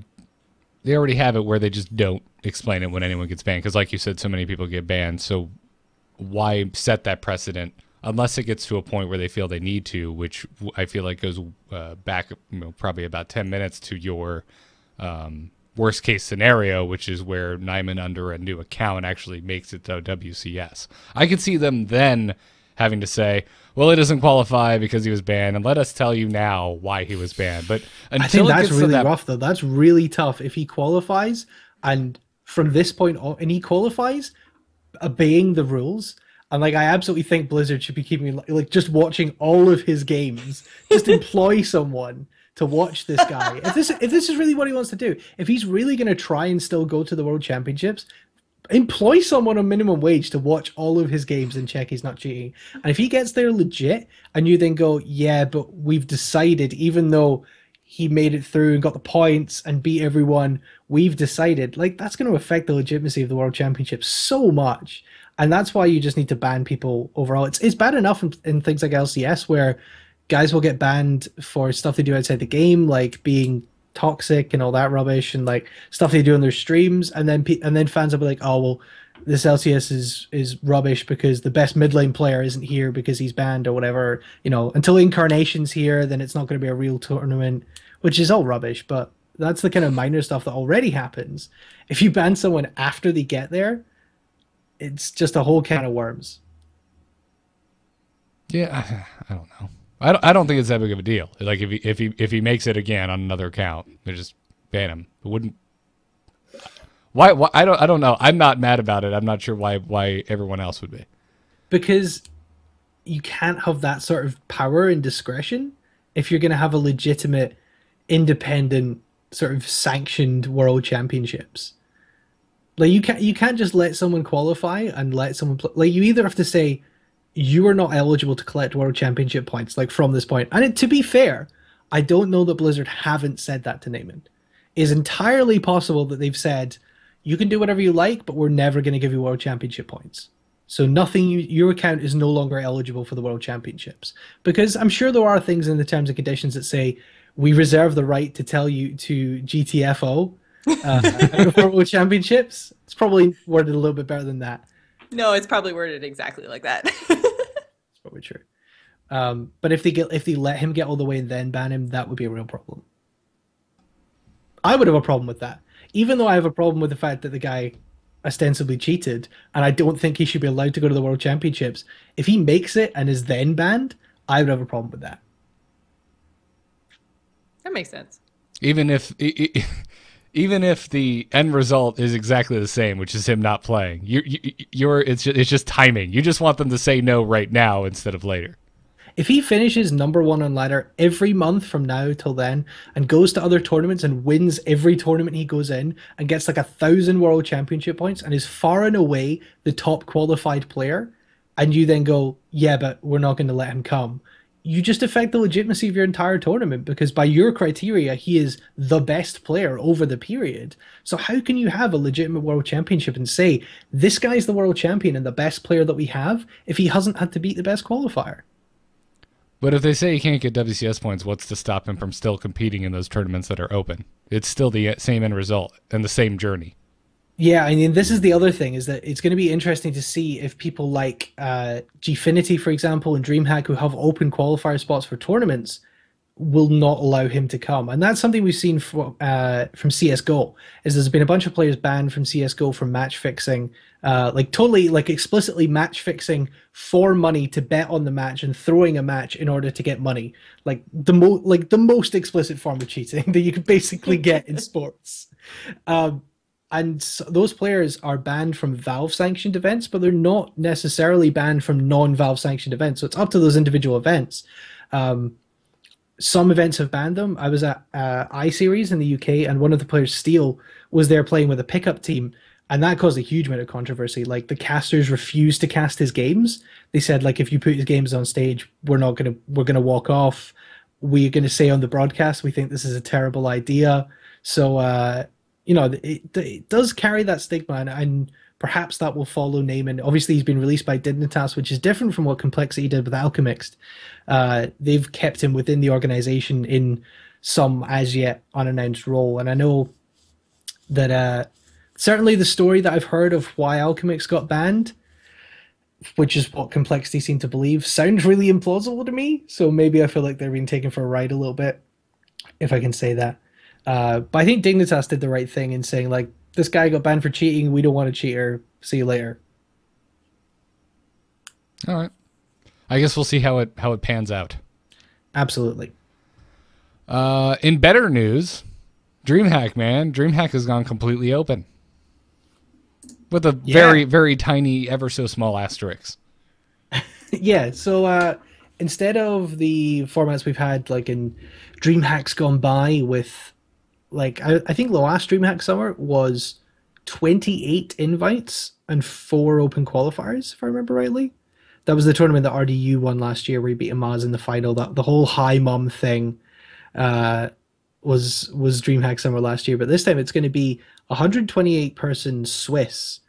already have it where they just don't explain it when anyone gets banned, because like you said, so many people get banned. So why set that precedent unless it gets to a point where they feel they need to, which I feel like goes back, you know, probably about 10 minutes to your worst case scenario, which is where Naiman under a new account actually makes it to WCS. I could see them then having to say, well, it doesn't qualify because he was banned, and let us tell you now why he was banned. But until I think that's really that rough, though. That's really tough. If he qualifies, and from this point on, and he qualifies, obeying the rules, and like I absolutely think Blizzard should be keeping like just watching all of his games. Just employ someone to watch this guy. If this is really what he wants to do, if he's really going to try and still go to the World Championships, employ someone on minimum wage to watch all of his games and check he's not cheating. And if he gets there legit, and you then go, yeah, but we've decided, even though he made it through and got the points and beat everyone, we've decided, like, that's going to affect the legitimacy of the World Championship so much. And that's why you just need to ban people overall. It's bad enough in things like LCS where guys will get banned for stuff they do outside the game, like being toxic and all that rubbish, and like stuff they do on their streams, and then fans will be like, oh well, this LCS is rubbish because the best mid lane player isn't here because he's banned or whatever. You know, until Incarnation's here, then it's not going to be a real tournament, which is all rubbish. But that's the kind of minor stuff that already happens. If you ban someone after they get there, it's just a whole can of worms. Yeah, I don't know. I don't think it's that big of a deal. Like if he makes it again on another account, they just ban him. It wouldn't. Why? I don't know. I'm not mad about it. I'm not sure why everyone else would be. Because you can't have that sort of power and discretion if you're going to have a legitimate, independent, sort of sanctioned world championships. Like you can't just let someone qualify and let someone play. Like you either have to say, you are not eligible to collect world championship points, like from this point. And to be fair, I don't know that Blizzard haven't said that to Naiman. It is entirely possible that they've said, you can do whatever you like, but we're never going to give you world championship points. So your account is no longer eligible for the world championships. Because I'm sure there are things in the terms and conditions that say, we reserve the right to tell you to GTFO for world championships. It's probably worded a little bit better than that. No, it's probably worded exactly like that. It's probably true. But if they let him get all the way and then ban him, that would be a real problem. I would have a problem with that. Even though I have a problem with the fact that the guy ostensibly cheated, and I don't think he should be allowed to go to the World Championships. If he makes it and is then banned, I would have a problem with that. That makes sense. Even if the end result is exactly the same, which is him not playing, it's just timing. You just want them to say no right now instead of later. If he finishes #1 on ladder every month from now till then and goes to other tournaments and wins every tournament he goes in and gets like 1,000 world championship points and is far and away the top qualified player, and you then go, yeah, but we're not going to let him come, you just affect the legitimacy of your entire tournament, because by your criteria, he is the best player over the period. So how can you have a legitimate world championship and say, this guy's the world champion and the best player that we have, if he hasn't had to beat the best qualifier? But if they say he can't get WCS points, what's to stop him from still competing in those tournaments that are open? It's still the same end result and the same journey. Yeah, I mean, this is the other thing, is that it's going to be interesting to see if people like Gfinity, for example, and Dreamhack, who have open qualifier spots for tournaments, will not allow him to come. And that's something we've seen from CSGO, is there's been a bunch of players banned from CSGO for match fixing, like totally, like explicitly match fixing for money to bet on the match and throwing a match in order to get money. Like the most explicit form of cheating that you could basically get in sports. And those players are banned from Valve sanctioned events, but they're not necessarily banned from non-Valve sanctioned events. So it's up to those individual events. Some events have banned them. I was at iSeries in the UK, and one of the players, Steel, was there playing with a pickup team, and that caused a huge amount of controversy. Like, the casters refused to cast his games. They said, like, if you put his games on stage, we're gonna walk off. We're gonna say on the broadcast we think this is a terrible idea. So it does carry that stigma, and perhaps that will follow Naiman. Obviously, he's been released by Dignitas, which is different from what Complexity did with Alchemixed. They've kept him within the organization in some as yet unannounced role. And I know that certainly the story that I've heard of why Alchemix got banned, which is what Complexity seem to believe, sounds really implausible to me. So maybe I feel like they're being taken for a ride a little bit, if I can say that. But I think Dignitas did the right thing in saying, like, this guy got banned for cheating. We don't want a cheater. See you later. All right. I guess we'll see how it pans out. Absolutely. In better news, Dreamhack, man. Dreamhack has gone completely open. With a very, very tiny, ever so small asterisk. Yeah, so instead of the formats we've had, like in Dreamhack's gone by with, like, I think the last Dreamhack summer was 28 invites and 4 open qualifiers, if I remember rightly. That was the tournament that RDU won last year, where he beat Amaz in the final. The whole high mum thing was Dreamhack summer last year, but this time it's going to be 128 person Swiss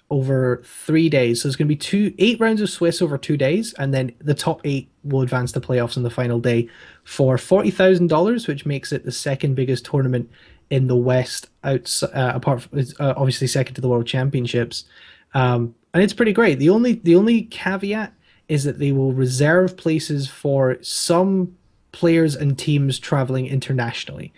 over 3 days. So it's going to be 8 rounds of Swiss over 2 days, and then the top 8 will advance to playoffs on the final day for $40,000, which makes it the second biggest tournament in the West, apart from, obviously second to the World Championships. And it's pretty great. The only caveat is that they will reserve places for some players and teams traveling internationally.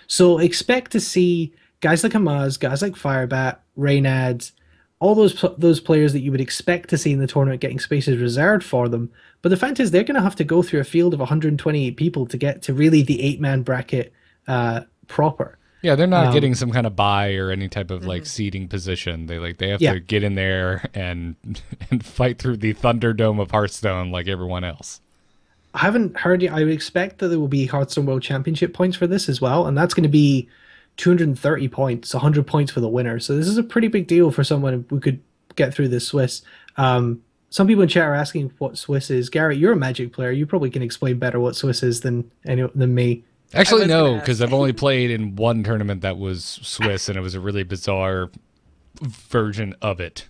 So expect to see guys like Amaz, guys like Firebat, Reynad, all those players that you would expect to see in the tournament getting spaces reserved for them. But the fact is, they're going to have to go through a field of 128 people to get to really the 8-man bracket proper. Yeah, they're not getting some kind of bye or any type of like seeding position. They have to get in there and fight through the Thunderdome of Hearthstone like everyone else. I haven't heard yet. I would expect that there will be Hearthstone World Championship points for this as well, and that's going to be 230 points, 100 points for the winner. So this is a pretty big deal for someone who could get through this Swiss. Some people in chat are asking what Swiss is. Garrett, you're a Magic player. You probably can explain better what Swiss is than me. Actually, no, because I've only played in one tournament that was Swiss, and it was a really bizarre version of it.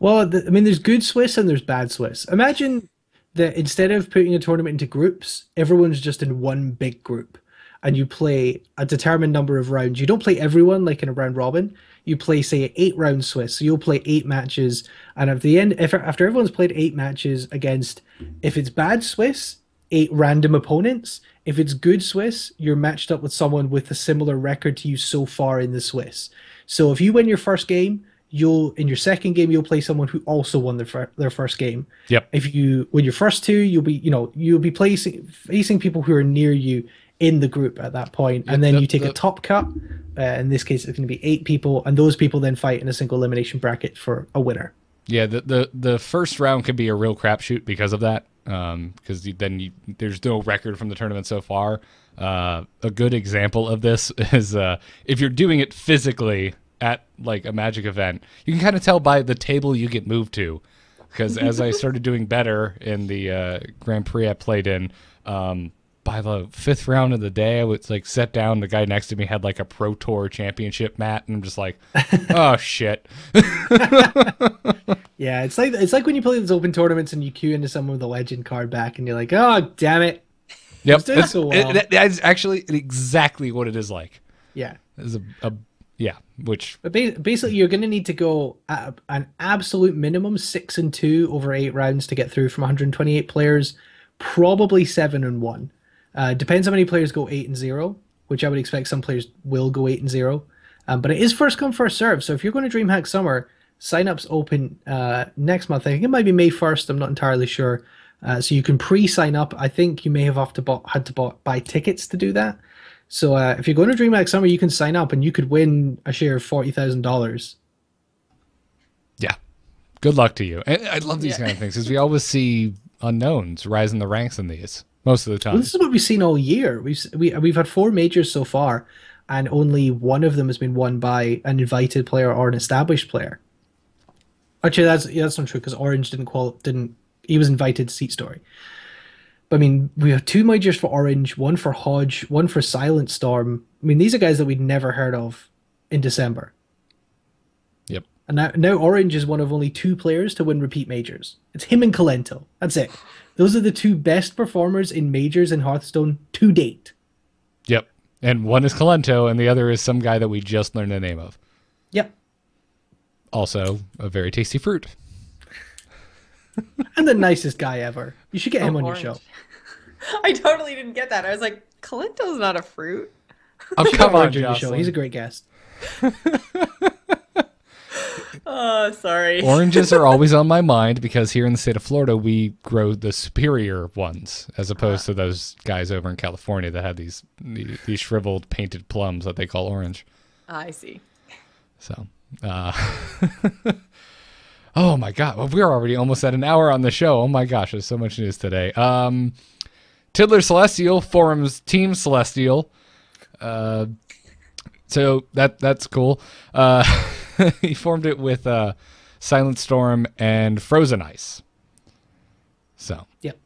Well, there's good Swiss and there's bad Swiss. Imagine that instead of putting a tournament into groups, everyone's just in one big group, and you play a determined number of rounds. You don't play everyone like in a round robin. You play, say, 8 round Swiss. So you'll play 8 matches, and at the end, after everyone's played 8 matches against, if it's bad Swiss, 8 random opponents. If it's good Swiss, you're matched up with someone with a similar record to you so far in the Swiss. So if you win your first game, in your second game you'll play someone who also won their first game. Yep. If you win your first 2, you'll be facing people who are near you in the group at that point, and then you take a top cut. In this case, it's going to be 8 people, and those people then fight in a single elimination bracket for a winner. Yeah, the first round could be a real crapshoot because of that. Because then there's no record from the tournament so far. A good example of this is if you're doing it physically at like a Magic event, you can kind of tell by the table you get moved to. Because as I started doing better in the Grand Prix I played in, by the 5th round of the day, I would like sit down. The guy next to me had like a Pro Tour Championship mat, and I'm just like, oh shit. Yeah, it's like when you play these open tournaments and you queue into someone with a legend card back, and you're like, oh damn it. Yep, that's actually exactly what it is like. Yeah, it's But basically, you're going to need to go at an absolute minimum 6-2 over 8 rounds to get through from 128 players, probably 7-1. Depends how many players go 8-0, which I would expect some players will go 8-0. But it is first come, first serve. So if you're going to DreamHack Summer, sign-ups open next month. I think it might be May 1st. I'm not entirely sure. So you can pre-sign up. I think you may have had to buy tickets to do that. So if you're going to DreamHack Summer, you can sign up and you could win a share of $40,000. Yeah. Good luck to you. And I love these kind of things because we always see unknowns rise in the ranks in these most of the time. Well, this is what we've seen all year. We've had 4 majors so far, and only one of them has been won by an invited player or an established player. Actually, that's not true because Orange didn't. He was invited to Seat Story. But I mean, we have 2 majors for Orange, 1 for Hodge, 1 for Silent Storm. I mean, these are guys that we'd never heard of in December. Yep. And now Orange is one of only 2 players to win repeat majors. It's him and Kalento. That's it. Those are the 2 best performers in majors in Hearthstone to date. Yep. And one is Calento, and the other is some guy that we just learned the name of. Yep. Also, a very tasty fruit. And the nicest guy ever. You should get him on Orange. your show. I totally didn't get that. I was like, Calento's not a fruit. Oh, You should come get on, Orange on your show. Jocelyn. He's a great guest. Oh, sorry. Oranges are always on my mind because here in the state of Florida, we grow the superior ones as opposed to those guys over in California that have these shriveled painted plums that they call orange. I see. So, oh my God. Well, we're already almost at an hour on the show. Oh my gosh. There's so much news today. Tiddler Celestial forums Team Celestial. So that's cool. He formed it with Silent Storm and Frozen Ice. So, Yep.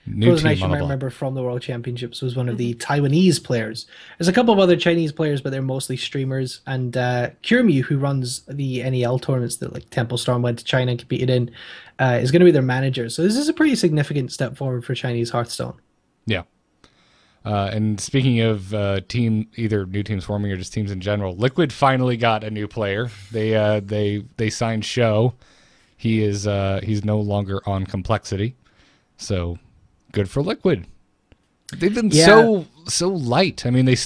new Frozen team Ice, you on the might block. remember from the World Championships, was one of the Taiwanese players. There's a couple of other Chinese players, but they're mostly streamers. And Kirmu, who runs the NEL tournaments that like Temple Storm went to China and competed in, is going to be their manager. So this is a pretty significant step forward for Chinese Hearthstone. Yeah. And speaking of either new teams forming or just teams in general, Liquid finally got a new player. They signed Show. He's no longer on Complexity, so good for Liquid. They've been so light. I mean, they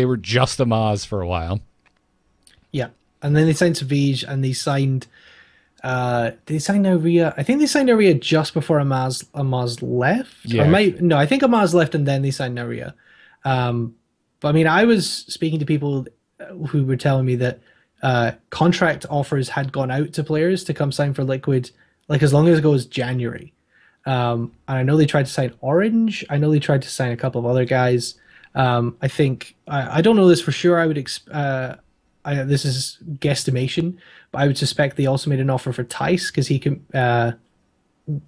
were just a Maz for a while. Yeah, and then they signed Savage, and they signed Naria. I think they signed Naria just before Amaz left. Yeah. No, I think Amaz left and then they signed Naria. But I mean, I was speaking to people who were telling me that contract offers had gone out to players to come sign for Liquid, like as long ago as January. And I know they tried to sign Orange. I know they tried to sign a couple of other guys. I think I don't know this for sure. This is guesstimation, but I would suspect they also made an offer for Tice because he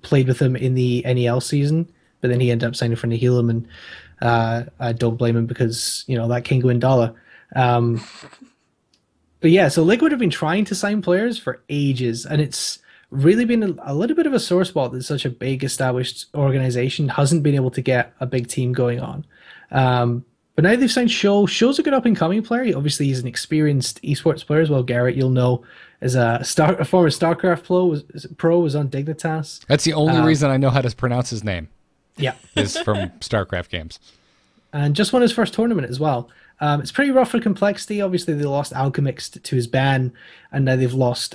played with them in the NEL season, but then he ended up signing for Nihilum, and I don't blame him because, you know, that Kinguin dollar. But yeah, so Liquid have been trying to sign players for ages, and it's really been a little bit of a sore spot that such a big established organization hasn't been able to get a big team going on. But now they've signed Show. Show's a good up-and-coming player. Obviously, he's an experienced eSports player as well. Garrett, you'll know, as a former StarCraft pro, was on Dignitas. That's the only reason I know how to pronounce his name. Yeah. Is from StarCraft games. And just won his first tournament as well. It's pretty rough for Complexity. Obviously, they lost Alchemix to his ban, and now they've lost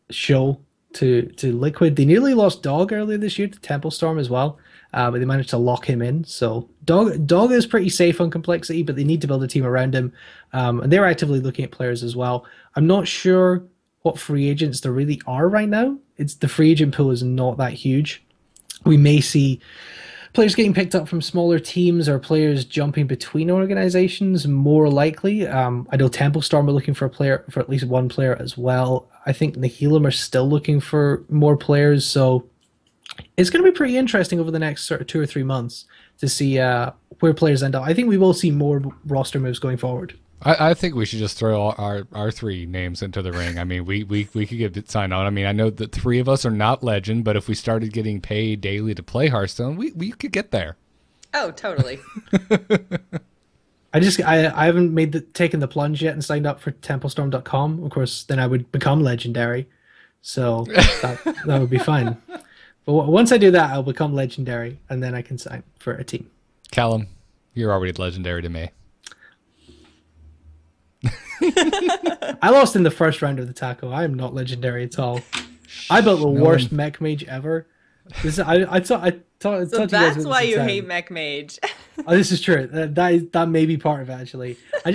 Show to Liquid. They nearly lost Dog earlier this year to Temple Storm as well. But they managed to lock him in. So Dog is pretty safe on Complexity, but they need to build a team around him. And they're actively looking at players as well. I'm not sure what free agents there really are right now. The free agent pool is not that huge. We may see players getting picked up from smaller teams or players jumping between organizations, more likely. I know Temple Storm are looking for a player, for at least one player as well. I think Nihilum are still looking for more players. So it's going to be pretty interesting over the next sort of 2 or 3 months to see where players end up. I think we will see more roster moves going forward. I think we should just throw our 3 names into the ring. I mean, we could get it signed on. I mean, I know that 3 of us are not legend, but if we started getting paid daily to play Hearthstone, we could get there. Oh, totally. I haven't taken the plunge yet and signed up for templestorm.com. Of course, then I would become legendary. So that would be fine. But once I do that, I'll become legendary, and then I can sign for a team. Callum, you're already legendary to me. I lost in the first round of the taco. I am not legendary at all. I built the worst mech mage ever. I thought So that's why you hate Mech Mage. Oh, this is true. That may be part of it actually. I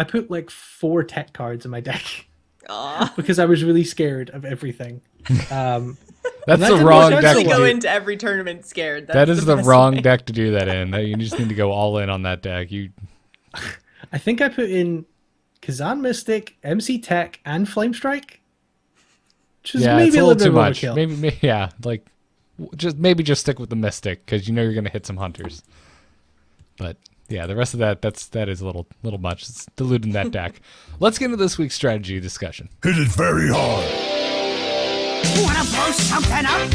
put like 4 tech cards in my deck. Aww. Because I was really scared of everything. That's the wrong deck. You go into every tournament scared. That is the wrong deck to do that in. You just need to go all in on that deck. I think I put in Kazan Mystic, MC Tech, and Flame Strike. Which is maybe a little bit too much. overkill. Maybe yeah, like just stick with the Mystic because you know you're gonna hit some hunters. But yeah, the rest of that is a little much. It's diluting that deck. Let's get into this week's strategy discussion. Hit it very hard. Wanna blow something up?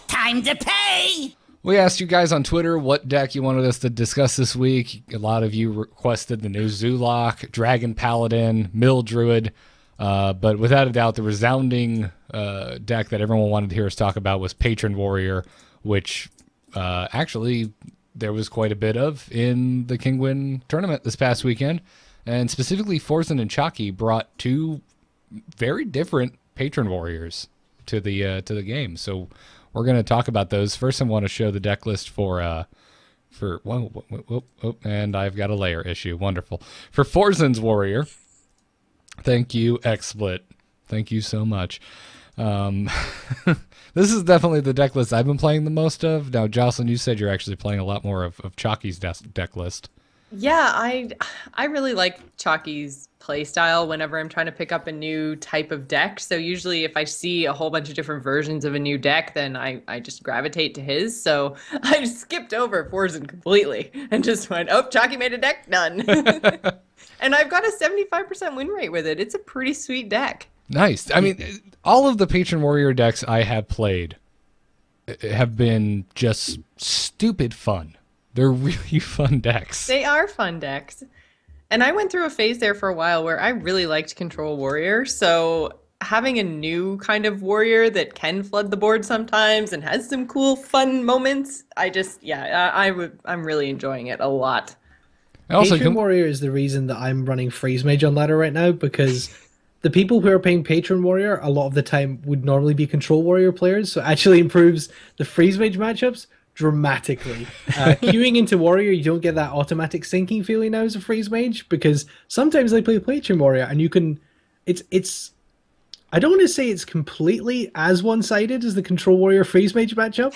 Time to pay! We asked you guys on Twitter what deck you wanted us to discuss this week. A lot of you requested the new Zulok, Dragon Paladin, Mill Druid. But without a doubt, the resounding deck that everyone wanted to hear us talk about was Patron Warrior, which actually there was quite a bit of in the Kinguin tournament this past weekend. And specifically, Forzen and Chalky brought 2 very different Patron Warriors to the game. So we're going to talk about those. First, I want to show the deck list for and I've got a layer issue. Wonderful. For Forzen's Warrior, thank you, XSplit. Thank you so much. This is definitely the deck list I've been playing the most of. Now, Jocelyn, you said you're actually playing a lot more of Chalky's deck list. Yeah, I really like Chalky's play style whenever I'm trying to pick up a new type of deck. So usually if I see a whole bunch of different versions of a new deck, then I just gravitate to his. So I skipped over Forzen completely and just went, oh, Chalky made a deck, done. And I've got a 75% win rate with it. It's a pretty sweet deck. Nice. I mean, all of the Patron Warrior decks I have played have been just stupid fun. They're really fun decks. They are fun decks. And I went through a phase there for a while where I really liked Control Warrior. So having a new kind of warrior that can flood the board sometimes and has some cool, fun moments, I'm really enjoying it a lot. Patron Warrior is the reason that I'm running Freeze Mage on ladder right now, because the people who are playing Patron Warrior a lot of the time would normally be Control Warrior players. So it actually improves the Freeze Mage matchups dramatically. Queuing into Warrior, you don't get that automatic sinking feeling now as a Freeze Mage, because sometimes I play Patron Warrior and you can it's I don't want to say it's completely as one-sided as the Control Warrior Freeze Mage matchup,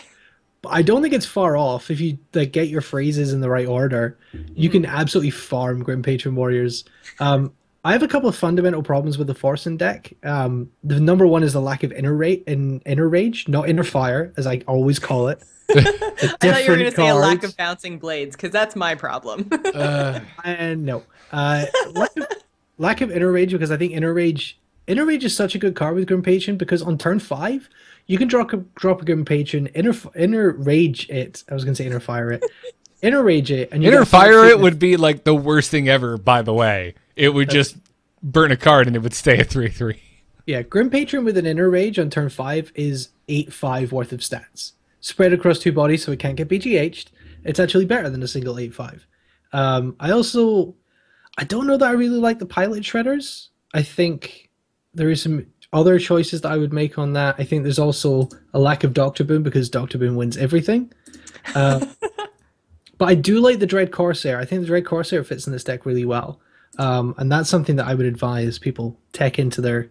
but I don't think it's far off. If you get your phrases in the right order, you can absolutely farm Grim Patron Warriors. I have a couple of fundamental problems with the Forsen deck. The number one is the lack of inner rage, not inner fire, as I always call it. I thought you were going to say a lack of bouncing blades, because that's my problem. No. Lack of inner rage, because I think inner rage is such a good card with Grim Patron, because on turn 5, you can drop a Grim Patron, inner rage it. I was going to say inner fire it. Inner rage it. And inner fire it would be like the worst thing ever, by the way. It would just burn a card and it would stay at 3/3. Yeah, Grim Patron with an inner rage on turn 5 is 8/5 worth of stats. Spread across 2 bodies so it can't get BGH'd. It's actually better than a single 8/5. I don't know that I really like the Pilot Shredders. I think there is some other choices that I would make on that. I think there's also a lack of Doctor Boom, because Doctor Boom wins everything. But I do like the Dread Corsair. I think the Dread Corsair fits in this deck really well. And that's something that I would advise people tech into their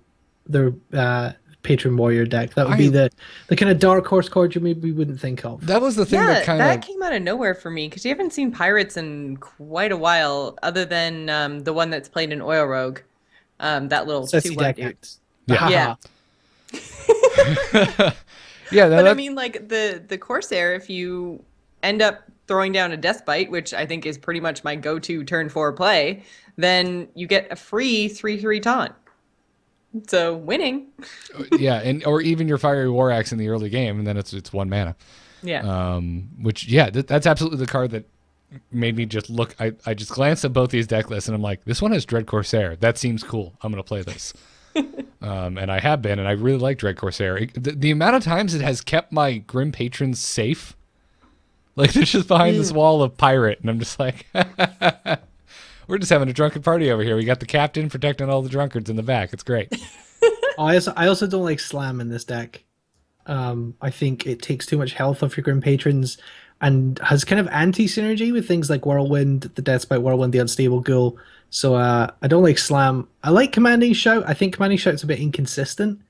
Patron Warrior deck. That would be the kind of dark horse card you maybe wouldn't think of. That was the thing that came out of nowhere for me, because you haven't seen Pirates in quite a while, other than the one that's played in Oil Rogue. That little 2/1 dude. Yeah. But I mean, like the Corsair, if you end up throwing down a Death Bite, which I think is pretty much my go-to turn 4 play, then you get a free 3/3 taunt. So winning. Yeah, or even your Fiery War Axe in the early game, and then it's 1 mana. Yeah. That's absolutely the card that made me just look. I just glanced at both these deck lists, and I'm like, this one has Dread Corsair. That seems cool. I'm gonna play this. And I have been, and I really like Dread Corsair. The amount of times it has kept my Grim Patrons safe. Like, they're just behind this wall of pirate, and I'm just like, we're just having a drunken party over here. We got the captain protecting all the drunkards in the back. It's great. I also don't like Slam in this deck. I think it takes too much health off your Grim Patrons and has kind of anti-synergy with things like Whirlwind, the Deathspite Whirlwind, the Unstable Ghoul. So I don't like Slam. I like Commanding Shout. I think Commanding Shout's a bit inconsistent.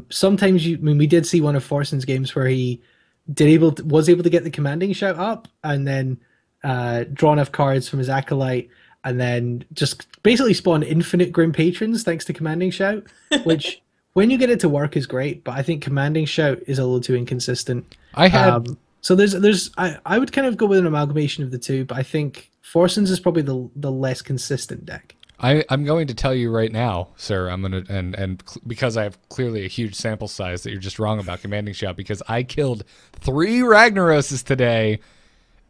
Sometimes we did see one of Forsen's games where he was able to get the Commanding Shout up and then draw enough cards from his Acolyte and then just basically spawn infinite Grim Patrons thanks to Commanding Shout, which when you get it to work is great, but I think Commanding Shout is a little too inconsistent. So I would kind of go with an amalgamation of the two, but I think Forsen's is probably the less consistent deck. I'm going to tell you right now, sir. I'm gonna and because I have clearly a huge sample size that you're just wrong about Commanding Shout, because I killed 3 Ragnaroses today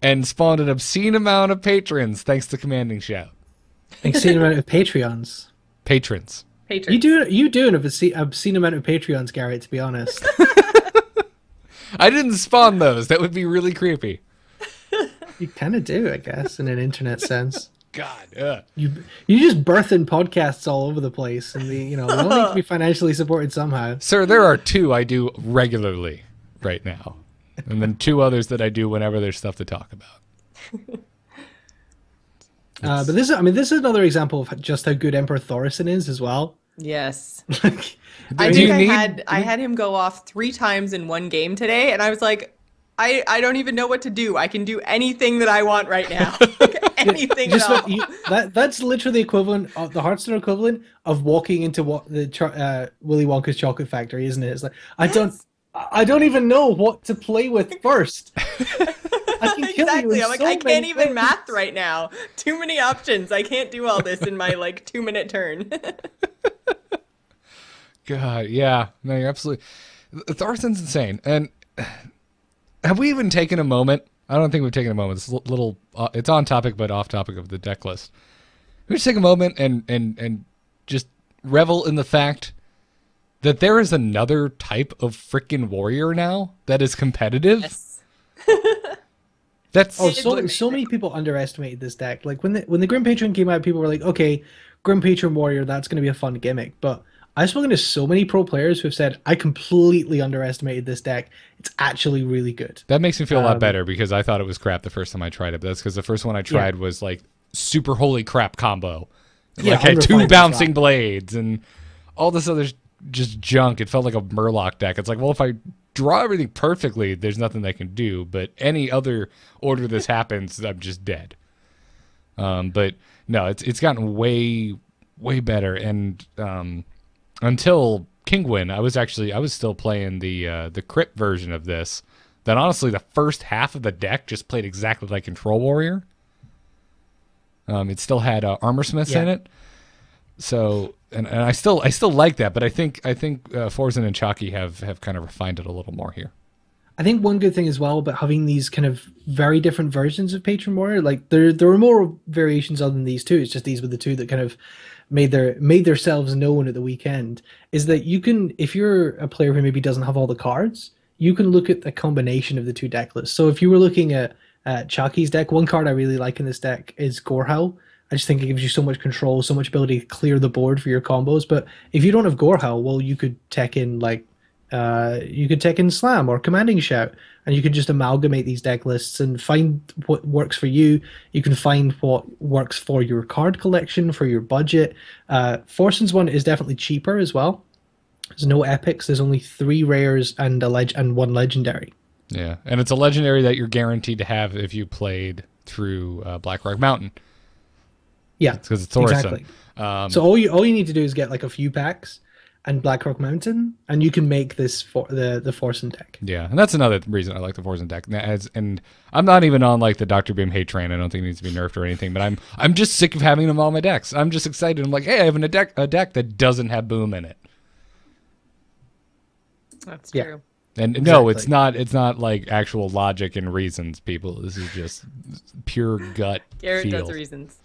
and spawned an obscene amount of patrons thanks to Commanding Shout. Obscene amount of Patreons. Patrons. You do an obscene amount of Patreons, Garrett. To be honest. I didn't spawn those. That would be really creepy. You kind of do, I guess, in an internet sense. God, you just birthing podcasts all over the place, and we all need to be financially supported somehow. Sir, there are 2 I do regularly right now, and then 2 others that I do whenever there's stuff to talk about. But this is another example of just how good Emperor Thorison is as well. Yes. I had him go off 3 times in one game today, and I was like, I don't even know what to do. I can do anything that I want right now. Anything at all. That's literally the equivalent of the Hearthstone equivalent of walking into Willy Wonka's chocolate factory, isn't it? It's like I don't even know what to play with first. I can kill exactly. You I'm like, so I can't even ways. math right now. Too many options. I can't do all this in my 2-minute turn. God, yeah. No, you're absolutely... Thorison's insane. And have we even taken a moment? I don't think we've taken a moment. It's little... it's on topic, but off topic of the deck list. We just take a moment and just revel in the fact that there is another type of freaking warrior now that is competitive. Yes. That's so many people underestimated this deck. Like when the Grim Patron came out, people were like, okay, Grim Patron Warrior, that's going to be a fun gimmick. But I've spoken to so many pro players who've said, I completely underestimated this deck. It's actually really good. That makes me feel a lot better because I thought it was crap the first time I tried it. But that's because the first one I tried was like super holy crap combo. Like had 2 bouncing blades and all this other just junk. It felt like a Murloc deck. It's like, well, if I draw everything perfectly, there's nothing they can do. But any other order this happens, I'm just dead. But no, it's gotten way better. And until Kinguin, I was still playing the crit version of this. Then honestly, the first half of the deck just played exactly like Control Warrior. It still had Armor Smiths in it. So and I still like that, but I think Forzen and Chalky have kind of refined it a little more here. I think one good thing as well about having these kind of very different versions of Patron Warrior, like there were more variations other than these 2. It's just these were the 2 that kind of made themselves known at the weekend. Is that you can, if you're a player who maybe doesn't have all the cards, you can look at the combination of the 2 deck lists. So if you were looking at Chalky's deck, one card I really like in this deck is Gorehowl. I just think it gives you so much control, so much ability to clear the board for your combos. But if you don't have Gorehowl, well, you could tech in Slam or Commanding Shout, and you could just amalgamate these deck lists and find what works for you. You can find what works for your card collection, for your budget. Forsen's one is definitely cheaper as well. There's no epics. There's only 3 rares and and 1 legendary. Yeah, and it's a legendary that you're guaranteed to have if you played through Blackrock Mountain. Yeah, because it's Thorison. Exactly. So all you need to do is get like a few packs and Blackrock Mountain, and you can make this for the Forsen deck. Yeah, and that's another reason I like the Forsen deck. And I'm not even on like the Dr. Beam hate train. I don't think it needs to be nerfed or anything. But I'm just sick of having them on my decks. I'm just excited. I'm like, hey, I have a deck that doesn't have Boom in it. That's true. And no, it's not like actual logic and reasons, people. This is just pure gut. Garrett feel. does reasons.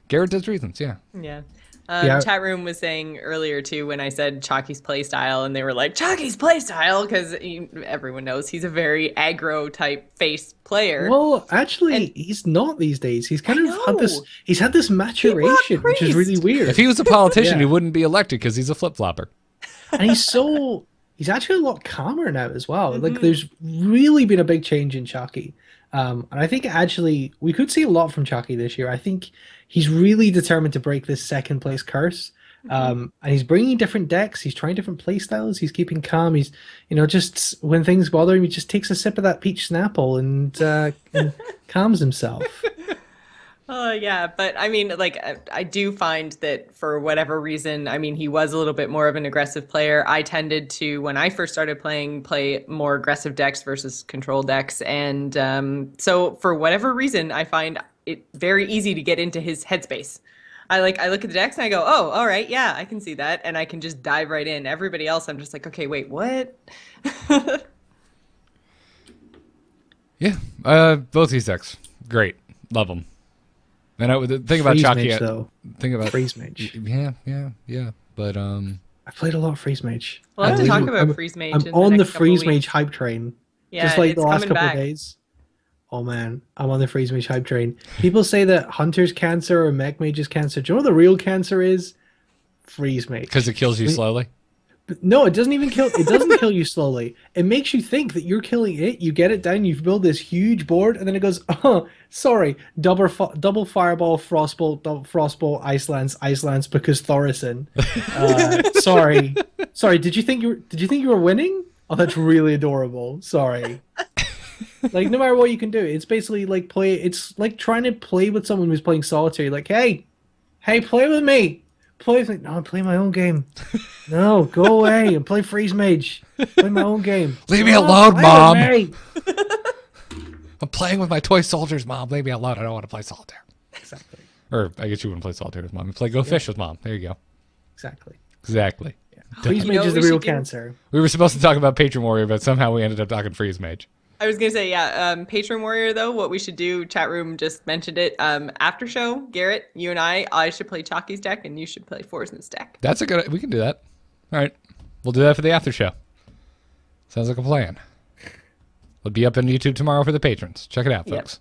Garrett does reasons, yeah. Yeah. Yeah. Chat room was saying earlier too when I said Chalky's playstyle, and they were like, Chalky's playstyle, because everyone knows he's a very aggro type face player. Well, actually, And- he's not these days. He's kind I of had this. know. He's had this maturation, which is really Priest. weird. If he was a politician, Yeah. he wouldn't be elected because he's a flip flopper. And he's actually a lot calmer now as well. Like, there's really been a big change in Chucky. And I think actually we could see a lot from Chucky this year. I think he's really determined to break this second place curse. And he's bringing different decks. He's trying different play styles. He's keeping calm. He's, just when things bother him, he just takes a sip of that peach Snapple and calms himself. Yeah, but I mean, like, I do find that for whatever reason, I mean, he was a little bit more of an aggressive player. I tended to, when I first started playing, play more aggressive decks versus control decks. And so for whatever reason, I find it very easy to get into his headspace. I look at the decks and I go, oh, all right, yeah, I can see that. And I can just dive right in. Everybody else, I'm just like, okay, wait, what? Yeah, both these decks, great, love them. And the thing about Freeze Chalky, Mage, though. think about Freeze Mage. yeah. But I played a lot of Freeze Mage. Well, let's I'm- talk about I'm- Freeze Mage. I'm in the on the next couple Freeze weeks. Mage hype train. Yeah, Just like it's the last coming couple back. of days. Oh man, I'm on the Freeze Mage hype train. People say that Hunter's cancer or Mech Mage's cancer. Do you know what the real cancer is? Freeze Mage. because it kills you slowly. No, it doesn't even kill. It doesn't kill you slowly. It makes you think that you're killing it. You get it down. You build this huge board, and then it goes. Oh, sorry. Double fireball, frostbolt, ice lance because Thorison. Sorry. Did you think you were winning? Oh, that's really adorable. Sorry. Like, no matter what you can do, it's basically like play. It's like trying to play with someone who's playing solitaire. Like, hey, play with me. Play with me. No, I'm playing my own game. No, go away and play Freeze Mage. Play my own game. Leave me No, alone, play Mom. with me. I'm playing with my toy soldiers, Mom. Leave me alone. I don't want to play solitaire. Exactly. Or I guess you wouldn't play solitaire with Mom. You play Go Fish with Mom. There you go. Exactly. Exactly. Freeze You Mage know is what the we real should do? cancer. We were supposed to talk about Patron Warrior, but somehow we ended up talking Freeze Mage. I was gonna say, yeah, Patron Warrior though, what we should do, chat room just mentioned it. After show, Garrett, you and I should play Chalky's deck and you should play Forsen's deck. That's a good. We can do that. All right, we'll do that for the after show. Sounds like a plan. It'll be up on YouTube tomorrow for the patrons. Check it out, Yep. folks.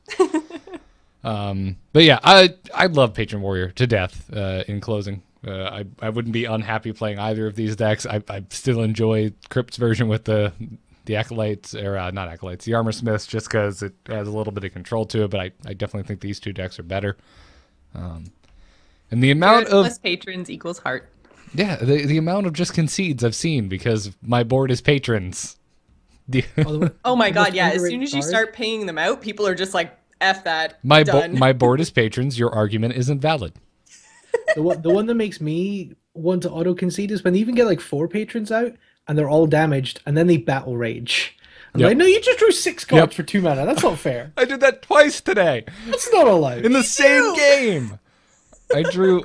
But yeah, I love Patron Warrior to death. In closing, I wouldn't be unhappy playing either of these decks. I still enjoy Crypt's version with the acolytes, or not acolytes, the armor smiths, just because it has a little bit of control to it. But I definitely think these two decks are better. And the amount of Plus patrons equals heart. the amount of just concedes I've seen because my board is patrons. Oh my god, yeah. As underrated soon as you card? start paying them out, people are just like, F that. My done. my board is patrons. Your argument isn't valid. The one that makes me want to auto concede is when they even get like 4 patrons out and they're all damaged and then they battle rage. I'm Yep. like, no, you just drew 6 cards Yep. for 2 mana. That's not fair. I did that twice today That's not allowed. in the same game. I drew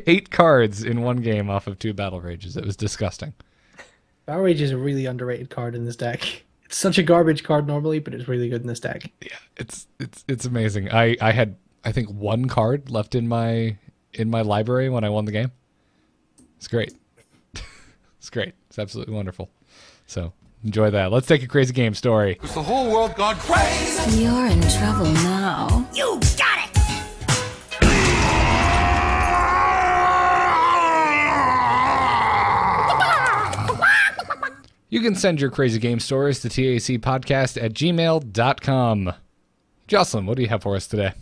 8 cards in one game off of 2 battle rages. It was disgusting. Battle Rage is a really underrated card in this deck. It's such a garbage card normally, but it's really good in this deck. Yeah, it's amazing. I had I think 1 card left in my library when I won the game. It's great. It's great. It's absolutely wonderful. So enjoy that. Let's take a crazy game story. Has the whole world gone crazy? You're in trouble now. You got it! You can send your crazy game stories to tacpodcast@gmail.com. Jocelyn, what do you have for us today?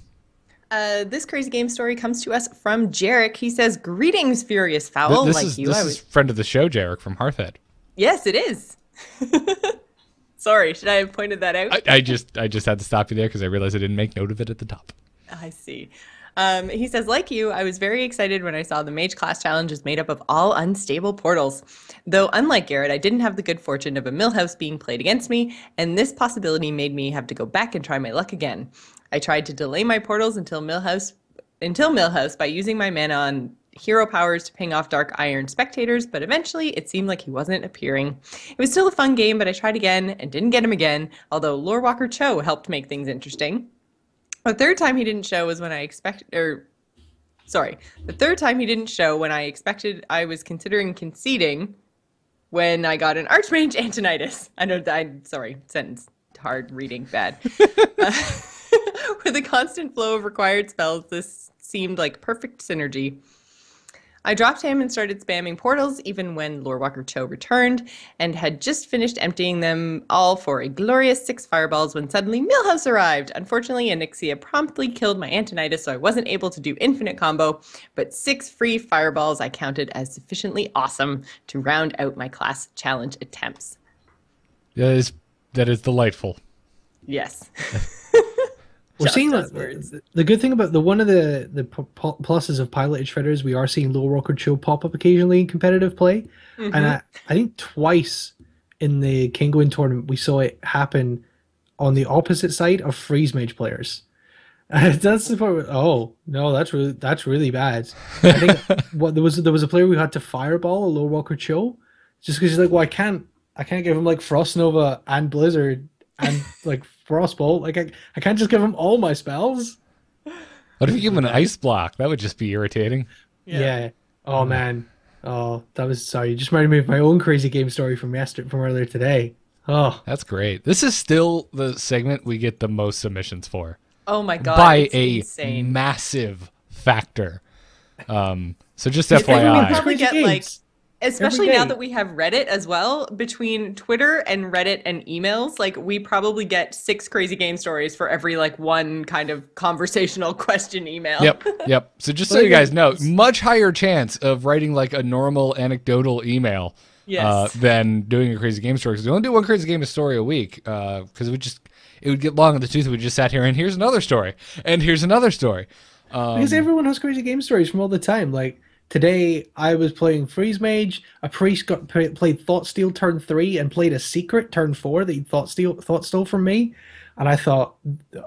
This crazy game story comes to us from Jarek. He says, "Greetings, Furious Fowl." This is friend of the show, Jarek from Hearthhead. Yes, it is. Sorry, should I have pointed that out? I just had to stop you there because I realized I didn't make note of it at the top. I see. He says, like you, I was very excited when I saw the Mage class challenge is made up of all unstable portals. Though, unlike Garrett, I didn't have the good fortune of a millhouse being played against me, and this possibility made me have to go back and try my luck again. I tried to delay my portals until millhouse by using my mana on hero powers to ping off Dark Iron spectators, but eventually it seemed like he wasn't appearing. It was still a fun game, but I tried again and didn't get him again, although Lorewalker Cho helped make things interesting. The third time he didn't show was when I Sorry. The third time he didn't show when I expected I was considering conceding when I got an Archmage Antonitis. Sorry, sentence. Hard reading, bad. With a constant flow of required spells, this seemed like perfect synergy. I dropped him and started spamming portals even when Lorewalker Cho returned and had just finished emptying them all for a glorious 6 fireballs when suddenly Millhouse arrived. Unfortunately, Onyxia promptly killed my Antonitis, so I wasn't able to do infinite combo, but 6 free fireballs I counted as sufficiently awesome to round out my class challenge attempts. That is delightful. Yes. We're seeing the good thing about one of the pluses of piloted shredders, we are seeing Low Rocker Chill pop up occasionally in competitive play. Mm-hmm. And I think twice in the Kinguin tournament we saw it happen on the opposite side of Freeze Mage players. That's the part where, oh no, that's really bad. I think there was a player who had to fireball a Low Rocker Chill just because he's like, well, I can't give him like Frost Nova and Blizzard and like Frostbolt. Like I can't just give him all my spells. What if you give him an ice block? That would just be irritating. Yeah. Oh man. Oh, that was sorry. You just reminded me of my own crazy game story from earlier today. Oh, that's great. This is still the segment we get the most submissions for. Oh my god! By insane. Massive factor. So just FYI, we probably get like. Especially now that we have Reddit as well, between Twitter and Reddit and emails, like we probably get 6 crazy game stories for every like one kind of conversational question email. Yep. So just so you guys know, much higher chance of writing like a normal anecdotal email than doing a crazy game story. Because we only do one crazy game story a week because it would get long in the tooth if we just sat here and here's another story and here's another story. Because everyone has crazy game stories from all the time, like. Today, I was playing Freeze Mage. A priest played Thoughtsteal turn 3 and played a secret turn 4 that he thought stole from me. And I thought,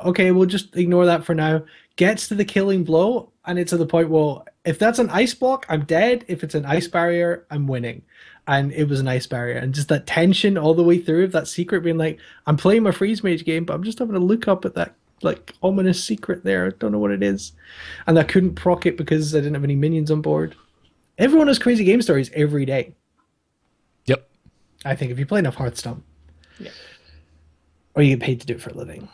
okay, we'll just ignore that for now. Gets to the killing blow, and it's at the point, well, if that's an ice block, I'm dead. If it's an ice barrier, I'm winning. And it was an ice barrier. And just that tension all the way through of that secret being like, I'm playing my Freeze Mage game, but I'm just having to look up at that like ominous secret there. I don't know what it is. And I couldn't proc it because I didn't have any minions on board. Everyone has crazy game stories every day. Yep. I think if you play enough Hearthstone. Yeah. Or you get paid to do it for a living.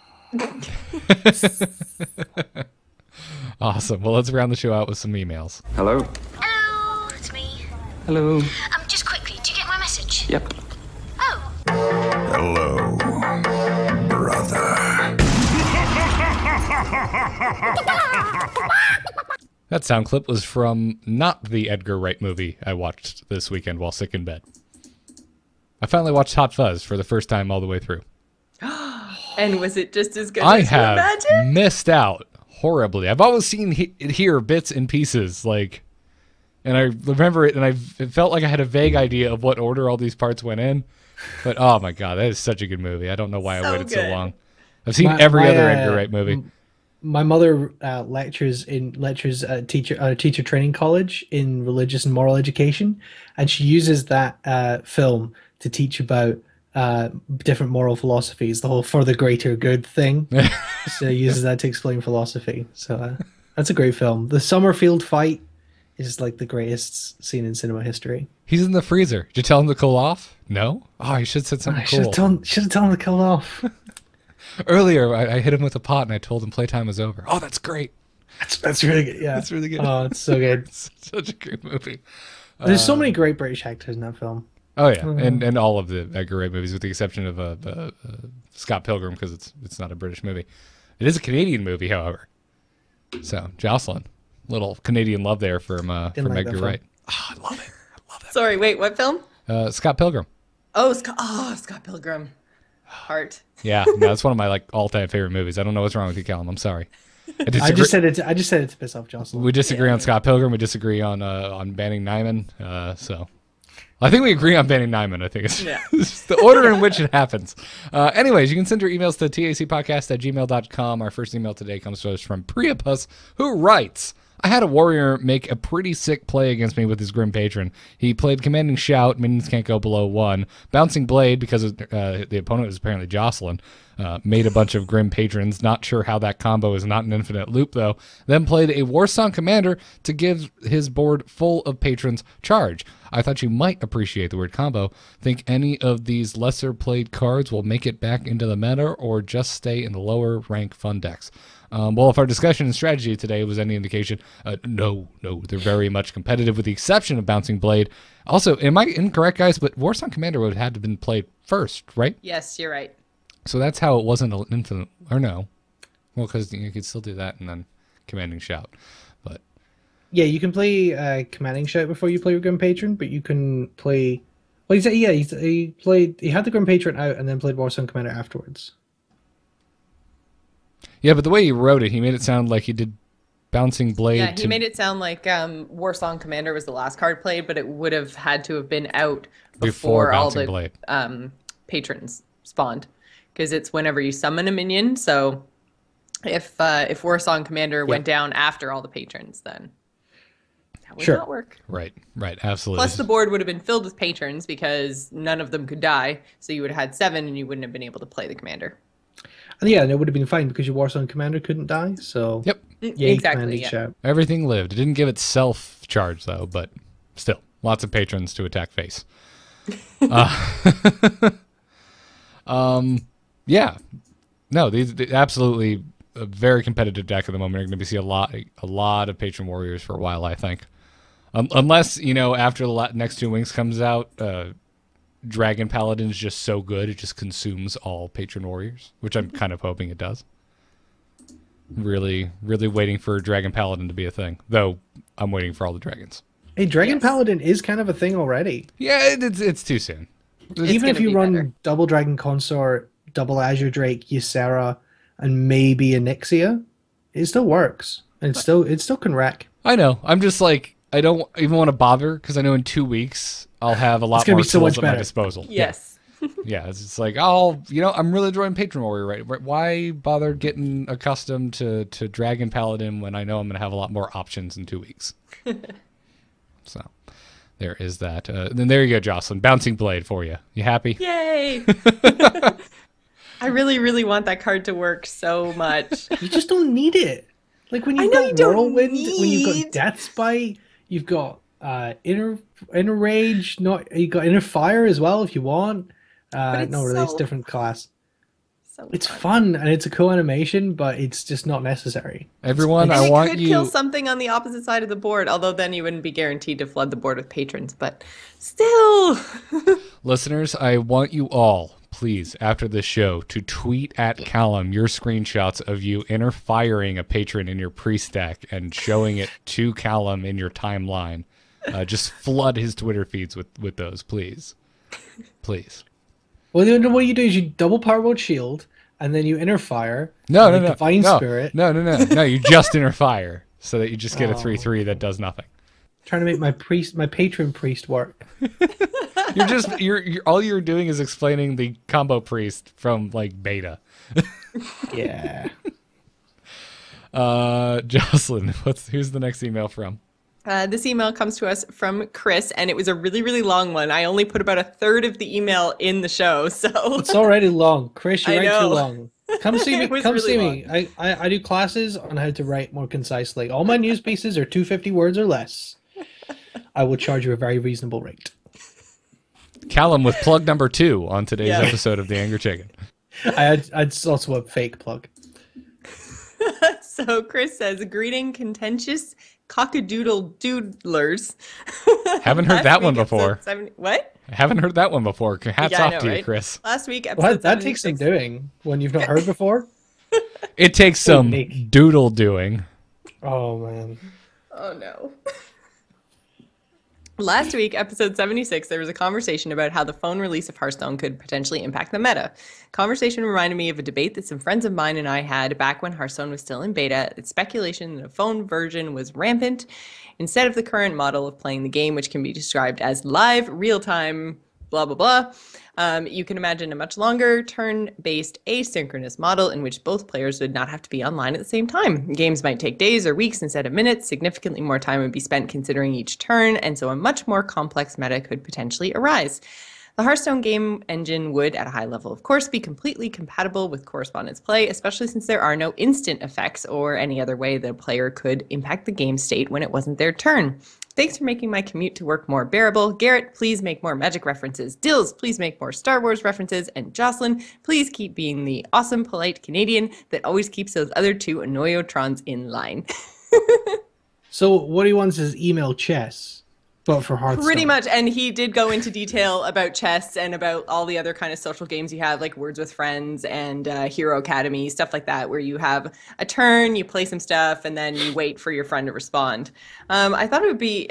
Awesome. Well, let's round the show out with some emails. Hello. Hello, it's me. Hello. Just quickly, do you get my message? Yep. Oh. Hello, brother. That sound clip was from not the Edgar Wright movie I watched this weekend while sick in bed. I finally watched Hot Fuzz for the first time all the way through. And was it just as good I as you have imagined? missed out horribly. I've always seen it here bits and pieces, like, and I remember it, and it felt like I had a vague idea of what order all these parts went in. But oh my god, that is such a good movie. I don't know why I waited so long. I've seen every other Edgar Wright movie. My mother lectures at teacher training college in religious and moral education, and she uses that film to teach about different moral philosophies, the whole for the greater good thing. So uses that to explain philosophy. So that's a great film. The Summerfield fight is like the greatest scene in cinema history. He's in the freezer. Did you tell him to cool off? No? Oh, you should have said something cool. Should have told him to cool off. Earlier, I hit him with a pot and I told him playtime was over. Oh, that's great. That's really good. Yeah, that's really good. Oh, it's so good. It's such a great movie. There's so many great British actors in that film. Oh yeah, and all of the Edgar Wright movies, with the exception of Scott Pilgrim, because it's not a British movie. It is a Canadian movie, however. So Jocelyn, little Canadian love there from Edgar Wright. Oh, I love it. I love that. Sorry, wait, what film? Scott Pilgrim. Oh, Scott Pilgrim. Heart. Yeah, no, that's one of my like all-time favorite movies. I don't know what's wrong with you, Callum. I'm sorry. I just said it to piss off Jocelyn. We disagree on Scott Pilgrim. We disagree on banning Naiman. So I think we agree on banning Naiman. I think it's the order in which it happens. Anyways, you can send your emails to tacpodcast@gmail.com. Our first email today comes to us from Priapus, who writes, I had a warrior make a pretty sick play against me with his Grim Patron. He played Commanding Shout, minions can't go below 1. Bouncing Blade, because the opponent was apparently Jocelyn, made a bunch of Grim Patrons. Not sure how that combo is not an infinite loop, though. Then played a Warsong Commander to give his board full of patrons charge. I thought you might appreciate the word combo. Think any of these lesser played cards will make it back into the meta or just stay in the lower rank fun decks? Well, if our discussion and strategy today was any indication, no, they're very much competitive with the exception of Bouncing Blade. Also, am I incorrect, guys? But Warsong Commander would have had to have been played first, right? Yes, you're right. So that's how it wasn't an infinite, or no. Well, because you could still do that and then Commanding Shout. But Yeah, you can play Commanding Shout before you play your Grim Patron, but you can play... Well, he had the Grim Patron out and then played Warsong Commander afterwards. yeah, but the way he wrote it, he made it sound like he did Bouncing Blade. Yeah, he made it sound like Warsong Commander was the last card played, but it would have had to have been out before all Bouncing the Blade. patrons spawned, because it's whenever you summon a minion. So if Warsong Commander went down after all the patrons, then that would not work. Right, absolutely. Plus, the board would have been filled with patrons because none of them could die. So you would have had 7, and you wouldn't have been able to play the commander. And yeah, and it would have been fine because your Warsong Commander couldn't die, so... Yep. Yay, Exactly, Commanding yeah. Shout. Everything lived. It didn't give itself charge, though, but still. Lots of patrons to attack face. Yeah. No, these absolutely a very competitive deck at the moment. You're going to see a lot of Patron Warriors for a while, I think. Unless, after the next 2 wings comes out, Dragon Paladin is just so good, it just consumes all Patron Warriors, which I'm kind of hoping it does. Really, really waiting for Dragon Paladin to be a thing. Though, I'm waiting for all the dragons. Hey, Dragon Paladin is kind of a thing already. Yeah, it's too soon. Even if you run better. double Dragon Consort, double Azure Drake, Ysera, and maybe Onyxia, it still works. And it still can wreck. I know. I'm just like, I don't even want to bother, because I know in 2 weeks, I'll have a lot gonna more be so tools much at my better. disposal. Yes. Yeah, it's like, I'm really enjoying Patron Warrior, right? Why bother getting accustomed to Dragon Paladin when I know I'm going to have a lot more options in 2 weeks? So, there is that. Then there you go, Jocelyn. Bouncing Blade for you. You happy? Yay! I really, really want that card to work so much. You just don't need it. Like when you've I know you got don't Whirlwind, when you've need- got Death Spite, you've got Inner Rage, you've got Inner Fire as well if you want. it's No, really, it's so- a different class. So It's fun. fun and it's a cool animation, but it's just not necessary. Everyone, And I it want could you... kill something on the opposite side of the board, although then you wouldn't be guaranteed to flood the board with patrons. But still, Listeners, I want you all, please, after this show, to tweet at Callum your screenshots of you inner firing a patron in your priest deck and showing it to Callum in your timeline. Just flood his Twitter feeds with those, please. Please. Well, what you do is you double Power World Shield, and then you Inner Fire. No, Divine Spirit. No, you just inner fire so that you just get a 3/3 that does nothing. Trying to make my patron priest work. You're all you're doing is explaining the combo priest from like beta. Yeah. Jocelyn, who's the next email from? this email comes to us from Chris, and it was a really, really long one. I only put about a third of the email in the show, so It's already long. Chris, you I write know. too long. Come see me. It was Come really see me. I do classes on how to write more concisely. All my news pieces are 250 words or less. I will charge you a very reasonable rate. Callum with plug number 2 on today's Yeah. episode of The Angry Chicken. I'd also a fake plug. So Chris says, greeting contentious cockadoodle doodlers. Haven't heard Last that one week, episode before. 70 What? Haven't heard that one before. Hats Yeah, I off know, to you, right? Chris. Last week, episode What? That takes some 76. doing when you've not heard before. It takes some Nick. doodle doing. Oh man. Oh no. Last week, episode 76, there was a conversation about how the phone release of Hearthstone could potentially impact the meta. Conversation reminded me of a debate that some friends of mine and I had back when Hearthstone was still in beta. It's speculation that a phone version was rampant instead of the current model of playing the game, which can be described as live, real-time, blah, blah, blah. You can imagine a much longer turn-based asynchronous model in which both players would not have to be online at the same time. Games might take days or weeks instead of minutes. Significantly more time would be spent considering each turn, and so a much more complex meta could potentially arise. The Hearthstone game engine would, at a high level, of course, be completely compatible with correspondence play, especially since there are no instant effects or any other way the player could impact the game state when it wasn't their turn. Thanks for making my commute to work more bearable. Garrett, please make more Magic references. Dills, please make more Star Wars references. And Jocelyn, please keep being the awesome, polite Canadian that always keeps those other two Annoyotrons in line. So what he wants is email chess, but for Hearthstone. Pretty much, and he did go into detail about chess and about all the other kind of social games you have, like Words with Friends and Hero Academy, stuff like that, where you have a turn, you play some stuff, and then you wait for your friend to respond. I thought it would be...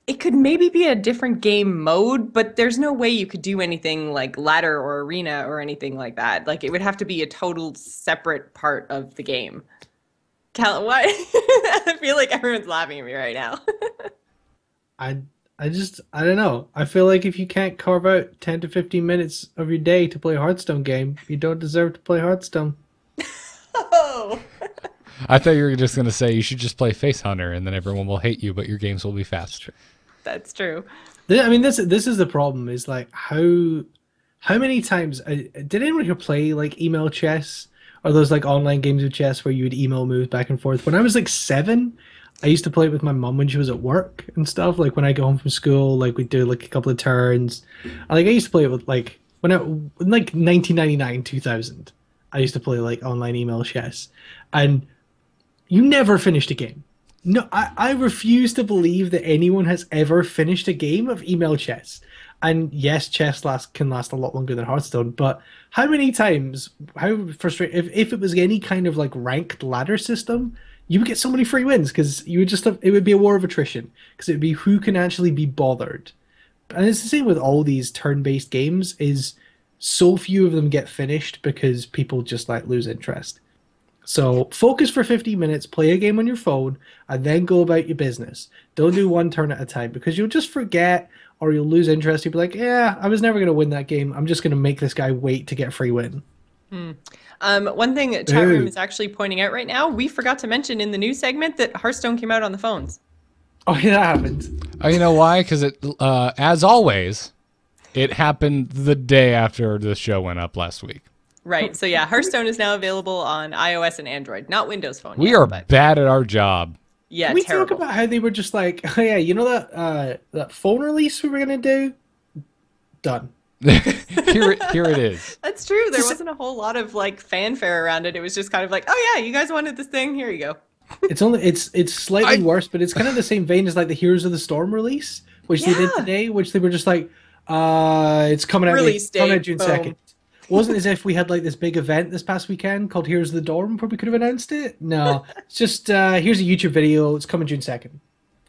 it could maybe be a different game mode, but there's no way you could do anything like ladder or arena or anything like that. Like, it would have to be a total separate part of the game. Callum, what? I feel like everyone's laughing at me right now. I don't know. I feel like if you can't carve out 10 to 15 minutes of your day to play a Hearthstone game, you don't deserve to play Hearthstone. Oh. I thought you were just going to say you should just play Face Hunter and then everyone will hate you, but your games will be fast. That's true. I mean, this is the problem, is like how many times did anyone here play like email chess or those like online games of chess where you would email moves back and forth? When I was like 7, I used to play it with my mom when she was at work and stuff. Like when I go home from school, like we'd do like a couple of turns. I used to play it with like in like 1999, 2000. I used to play like online email chess, and you never finished a game. No, I refuse to believe that anyone has ever finished a game of email chess. And yes, chess can last a lot longer than Hearthstone, but how many times, how frustrating, if it was any kind of like ranked ladder system, you would get so many free wins because you would just have, it would be a war of attrition because it would be who can actually be bothered. And it's the same with all these turn-based games, is so few of them get finished because people just like lose interest. So focus for 15 minutes, play a game on your phone, and then go about your business. Don't do one turn at a time because you'll just forget or you'll lose interest. You'll be like, yeah, I was never going to win that game. I'm just going to make this guy wait to get a free win. One thing chat room is actually pointing out right now, we forgot to mention in the news segment that Hearthstone came out on the phones. Oh, yeah, that happened. Oh, you know why? Because it, as always, it happened the day after the show went up last week. Right. So yeah, Hearthstone is now available on iOS and Android, not Windows Phone. We are bad at our job. Yeah, Can we terrible. talk about how they were just like, oh yeah, you know that phone release we were gonna do? Done. Here it is. That's true. There wasn't a whole lot of like fanfare around it. It was just kind of like, oh yeah, you guys wanted this thing. Here you go. It's slightly worse, but it's kind of the same vein as like the Heroes of the Storm release, which they did today, which they were just like, it's coming out June 2nd. It wasn't as if we had like this big event this past weekend called Heroes of the Dorm where we could have announced it. No, it's just here's a YouTube video. It's coming June 2nd.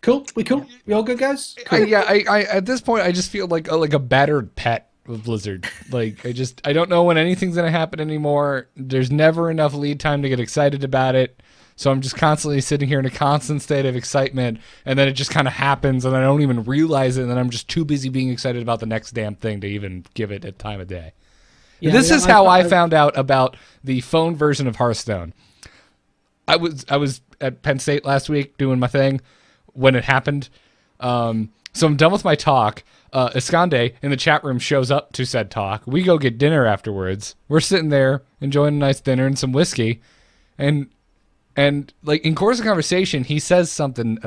Cool. We cool? We all good, guys? Cool. I at this point I just feel like a battered pet with Blizzard. Like I don't know when anything's gonna happen anymore. There's never enough lead time to get excited about it. So I'm just constantly sitting here in a constant state of excitement, and then it just kind of happens, and I don't even realize it, and then I'm just too busy being excited about the next damn thing to even give it a time of day. Yeah, this is how I found out about the phone version of Hearthstone. I was at Penn State last week doing my thing when it happened. So I'm done with my talk. Iskande in the chat room shows up to said talk. We go get dinner afterwards. We're sitting there enjoying a nice dinner and some whiskey, and like in course of conversation, he says something,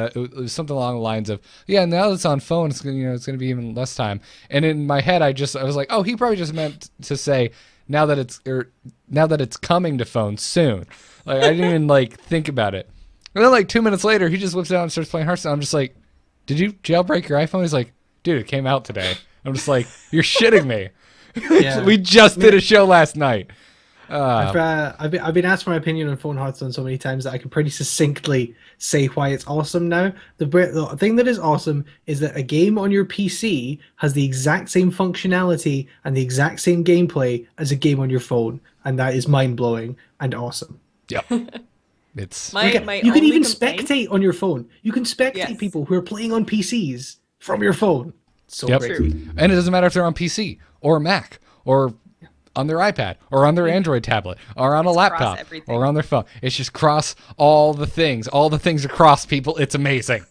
something along the lines of, "Yeah, now that it's on phone, it's gonna be even less time." And in my head, I was like, "Oh, he probably just meant to say now that it's coming to phone soon." Like I didn't even like think about it. And then like 2 minutes later, he just whips out and starts playing Hearthstone. I'm just like, "Did you jailbreak your iPhone?" He's like, "Dude, it came out today." I'm just like, "You're shitting me." Yeah. We just did a show last night. I've been asked for my opinion on phone Hearthstone so many times that I can pretty succinctly say why it's awesome now. The thing that is awesome is that a game on your PC has the exact same functionality and the exact same gameplay as a game on your phone, and that is mind-blowing and awesome. Yep. It's you can even spectate on your phone. You can spectate people who are playing on PCs from your phone. So Yep. great. And it doesn't matter if they're on PC or Mac or on their iPad or on their Android tablet or on a laptop everything. or on their phone. It's just cross all the things. All the things across, people. It's amazing.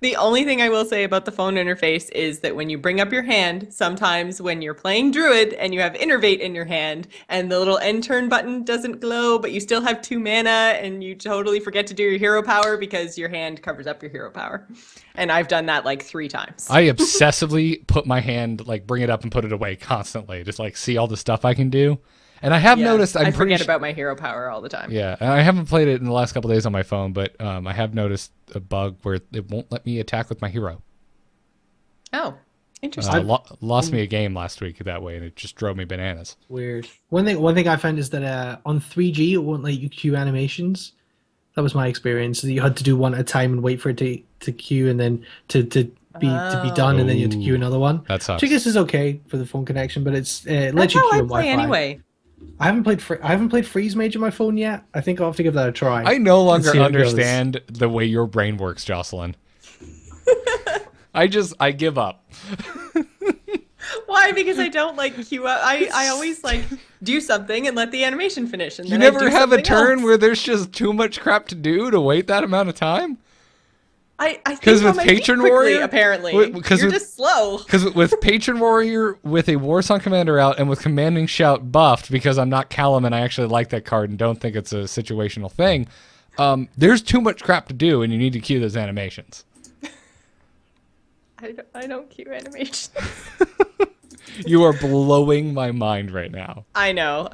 The only thing I will say about the phone interface is that when you bring up your hand, sometimes when you're playing Druid and you have Innervate in your hand and the little end turn button doesn't glow, but you still have 2 mana and you totally forget to do your hero power because your hand covers up your hero power. And I've done that like 3 times. I obsessively put my hand, like bring it up and put it away constantly. Just like see all the stuff I can do. And I have noticed I forget about my hero power all the time. Yeah, and I haven't played it in the last couple days on my phone, but I have noticed a bug where it won't let me attack with my hero. Oh, interesting. Lost me a game last week that way, and it just drove me bananas. Weird. One thing I found is that on 3G it won't let you queue animations. That was my experience. So you had to do one at a time and wait for it to queue, and then to be done, and then you had to queue another one. That sucks. Which I guess is okay for the phone connection, but it That's lets you how queue I on play Wi-Fi. anyway. I haven't played Freeze Mage on my phone yet. I think I'll have to give that a try. I no and longer see how it goes. understand the way your brain works, Jocelyn. I give up. Why? Because I don't like queue up. I always like do something and let the animation finish. And You then I never do have a something turn else. where there's just too much crap to do to wait that amount of time? I Because think with on my feet Patron quickly, Warrior, apparently, because you're just slow. Because with Patron Warrior, with a Warsong Commander out, and with Commanding Shout buffed, because I'm not Callum and I actually like that card and don't think it's a situational thing, there's too much crap to do, and you need to queue those animations. I don't queue animations. You are blowing my mind right now. I know.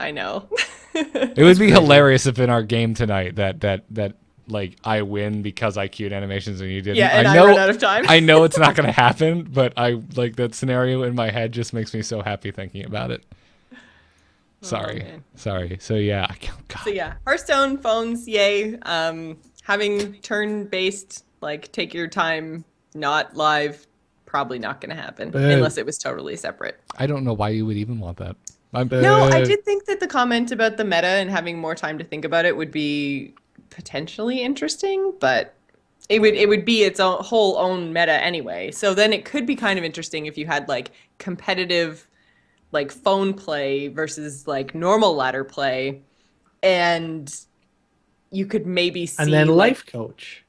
It would be hilarious if in our game tonight that like I win because I queued animations and you didn't. Yeah, and I run out of time. I know it's not going to happen, but I like that scenario in my head just makes me so happy thinking about it. Sorry. So yeah, God. So yeah, Hearthstone phones, yay. Having turn-based, like take your time, not live, probably not going to happen unless it was totally separate. I don't know why you would even want that. No, I did think that the comment about the meta and having more time to think about it would be potentially interesting, but it would be its own meta anyway. So then it could be kind of interesting if you had like competitive like phone play versus like normal ladder play, and you could maybe see And then life coach.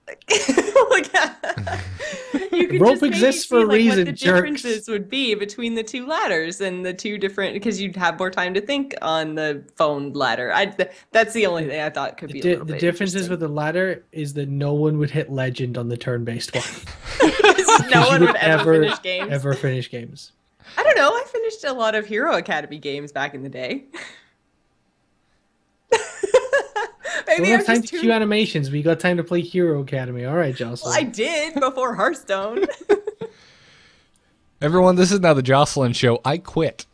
You could Rope just maybe exists for see, a like, reason, what the jerks. differences would be between the 2 ladders and the 2 different, because you'd have more time to think on the phone ladder. That's the only thing I thought could be a little The bit differences interesting. with the ladder is that no one would hit legend on the turn-based one. No one You would ever finish games. Ever finish games. I don't know. I finished a lot of Hero Academy games back in the day. We Maybe don't I'm have time just to too... queue animations. We got time to play Hero Academy. All right, Jocelyn. Well, I did before Hearthstone. Everyone, this is now the Jocelyn Show. I quit.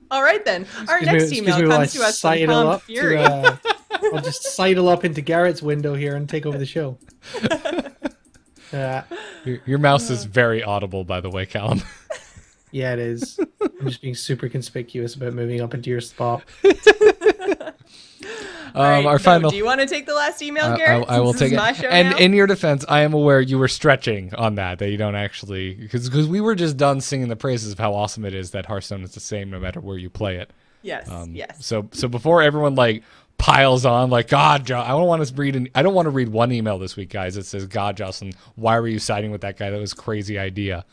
All right then. Our next email comes to us from Tom Fury. I'll just sidle up into Garrett's window here and take over the show. Your mouse is very audible, by the way, Callum. Yeah, it is. I'm just being super conspicuous about moving up into your spot. All right, our final. Do you want to take the last email, Garrett? I will Since this take is it. my show And now? in your defense, I am aware you were stretching on that you don't actually, because we were just done singing the praises of how awesome it is that Hearthstone is the same no matter where you play it. Yes. Yes. So before everyone like piles on like, God, I don't want to read one email this week, guys. It says, God, Jocelyn, why were you siding with that guy? That was a crazy idea.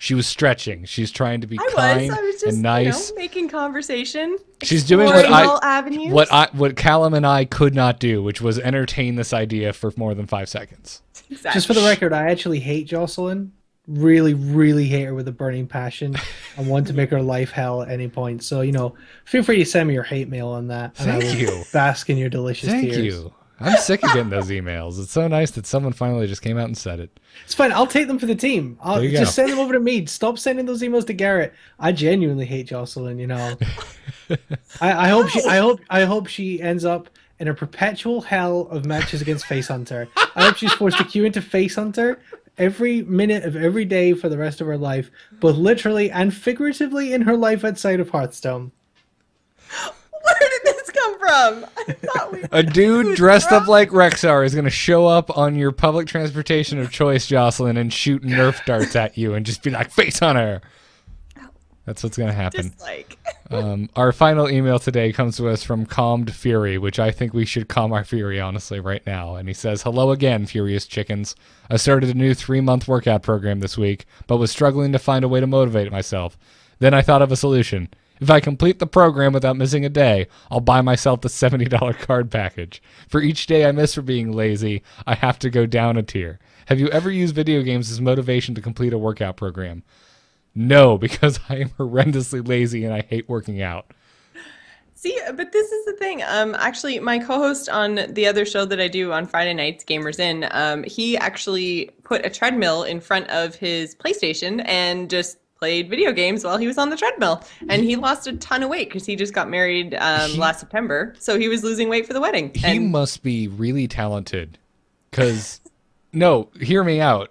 She was stretching. She's trying to be kind I was just, and nice. making conversation. She's doing exploring all avenues. what Callum and I could not do, which was entertain this idea for more than 5 seconds. Exactly. Just for the record, I actually hate Jocelyn. Really, really hate her with a burning passion and want to make her life hell at any point. So, feel free to send me your hate mail on that. And Thank I will you. bask in your delicious Thank tears. you. I'm sick of getting those emails. It's so nice that someone finally just came out and said it. It's fine. I'll take them for the team. I'll There you just go. send them over to me. Stop sending those emails to Garrett. I genuinely hate Jocelyn. I hope she ends up in a perpetual hell of matches against Face Hunter. I hope she's forced to queue into Face Hunter every minute of every day for the rest of her life, both literally and figuratively in her life outside of Hearthstone. Where did this come from? from? I thought we A dude dressed up like Rexar is going to show up on your public transportation of choice, Jocelyn, and shoot Nerf darts at you and just be like, face on her. That's what's going to happen. dislike. Our final email today comes to us from Calmed Fury, which I think we should calm our fury, honestly, right now. And he says, hello again, Furious Chickens. I started a new 3-month workout program this week, but was struggling to find a way to motivate myself. Then I thought of a solution. If I complete the program without missing a day, I'll buy myself the $70 card package. For each day I miss for being lazy, I have to go down a tier. Have you ever used video games as motivation to complete a workout program? No, because I am horrendously lazy and I hate working out. See, but this is the thing. Actually, my co-host on the other show that I do on Friday nights, Gamers In, he actually put a treadmill in front of his PlayStation and just played video games while he was on the treadmill. And he lost a ton of weight because he just got married last September. So he was losing weight for the wedding. He must be really talented. Because, no, hear me out.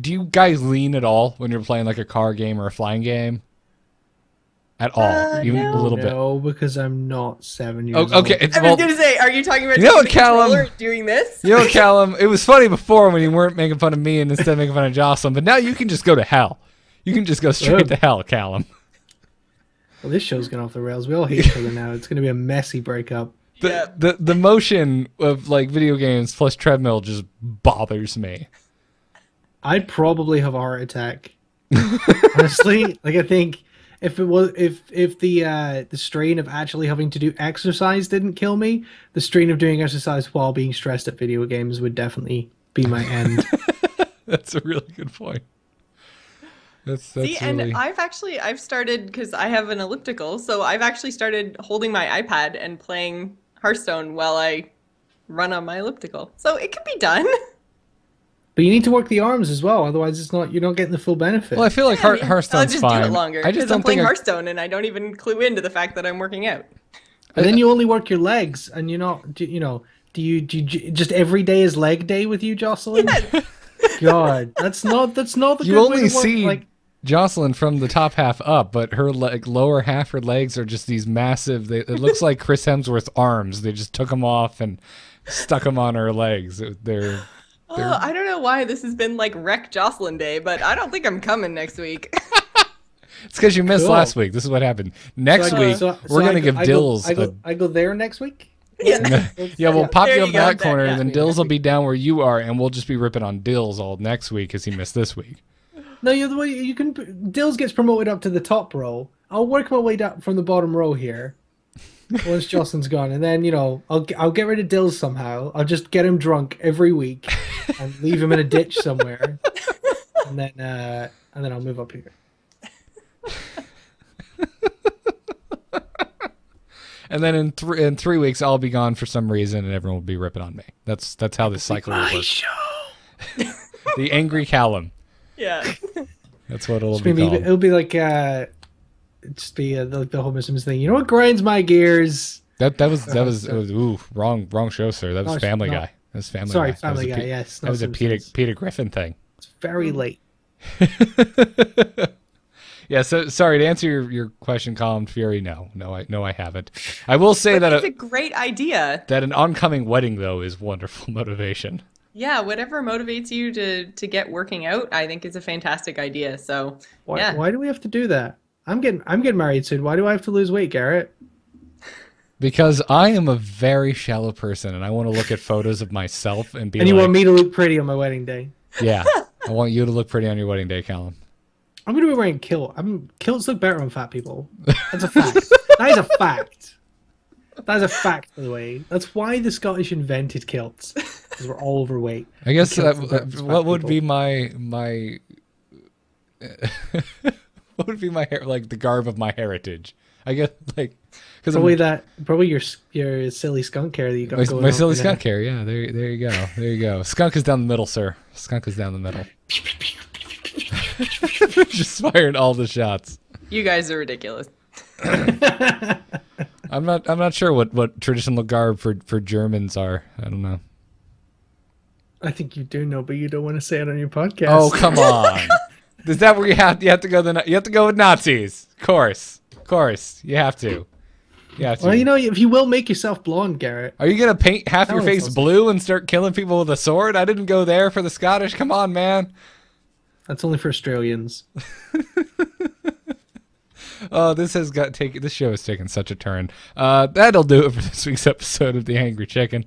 Do you guys lean at all when you're playing like a car game or a flying game? At all? Even no. a little bit? No, because I'm not 7 years Oh, old. okay. I was going to say, are you talking about You know taking what, the Callum? controller and doing this? You know, Callum, it was funny before when you weren't making fun of me and instead making fun of Jocelyn, but now you can just go to hell. You can just go straight to hell, Callum. Well, this show's going off the rails. We all hate each other now. It's going to be a messy breakup. The motion of like video games plus treadmill just bothers me. I'd probably have a heart attack. Honestly, like I think if the strain of actually having to do exercise didn't kill me, the strain of doing exercise while being stressed at video games would definitely be my end. That's a really good point. That's See, really... and I've started, because I have an elliptical, so I've actually started holding my iPad and playing Hearthstone while I run on my elliptical. So it can be done. But you need to work the arms as well, otherwise you're not getting the full benefit. Well, I feel like Hearthstone's I'll just fine. do it longer, I just because I'm don't playing think Hearthstone and I don't even clue into the fact that I'm working out. But then you only work your legs, and you're not, do you just every day is leg day with you, Jocelyn? Yes. God, that's not the You good only way to work. see Like, Jocelyn from the top half up, but her lower half, her legs are just these massive. It looks like Chris Hemsworth's arms. They just took them off and stuck them on her legs. They're I don't know why this has been like Wreck Jocelyn Day, but I don't think I'm coming next week. It's because you missed Cool. last week. This is what happened. Next week, we're I going to give go- Dills... I go there next week? Yeah. Yeah, we'll pop There you you up go, that then, corner, yeah. and then Dills will be down where you are, and we'll just be ripping on Dills all next week because he missed this week. No, you can. Dills gets promoted up to the top row. I'll work my way down from the bottom row here. Once Jocelyn's gone, and then I'll get rid of Dills somehow. I'll just get him drunk every week and leave him in a ditch somewhere, and then I'll move up here. And then in 3 weeks, I'll be gone for some reason, and everyone will be ripping on me. That's how this cycle will work. The Angry Callum. Yeah. That's what it'll be called. It'll be like just be the whole Muslims thing. You know what grinds my gears? That was ooh, wrong show, sir. That was Family Guy. That was Family Guy. Sorry, That was Family a Guy. Yes, That was a Peter Griffin thing. It's very late. Yeah, so sorry to answer your question, Column Fury. No, I haven't. I will say that It's a great idea. that an oncoming wedding though is wonderful motivation. Yeah, whatever motivates you to get working out, I think is a fantastic idea. So Why do we have to do that? I'm getting married soon. Why do I have to lose weight, Garrett? Because I am a very shallow person, and I want to look at photos of myself and be And you like, want me to look pretty on my wedding day? yeah, I want you to look pretty on your wedding day, Callum. I'm gonna be wearing kilt. Kilts look better on fat people. That's a fact. That is a fact. That is a fact, by the way. That's why the Scottish invented kilts, because we're all overweight. I guess Kilts look better on fat what would people. be my what would be my hair, like the garb of my heritage? I guess like because Probably your silly skunk hair that you got going my on silly right now. skunk hair. Yeah, there you go. Skunk is down the middle, sir. Skunk is down the middle. Just firing all the shots. you guys are ridiculous. I'm not sure what traditional garb for Germans are. I don't know. I think you do know, but you don't want to say it on your podcast. Oh, come on. Is that where you have to go you have to go with Nazis? Of course. You have to. Yeah. Well, you know, if you will make yourself blonde, Garrett. Are you gonna paint half your one's face awesome. blue and start killing people with a sword? I didn't go there for the Scottish. Come on, man. That's only for Australians. Oh, this show has taken such a turn. That'll do it for this week's episode of The Angry Chicken.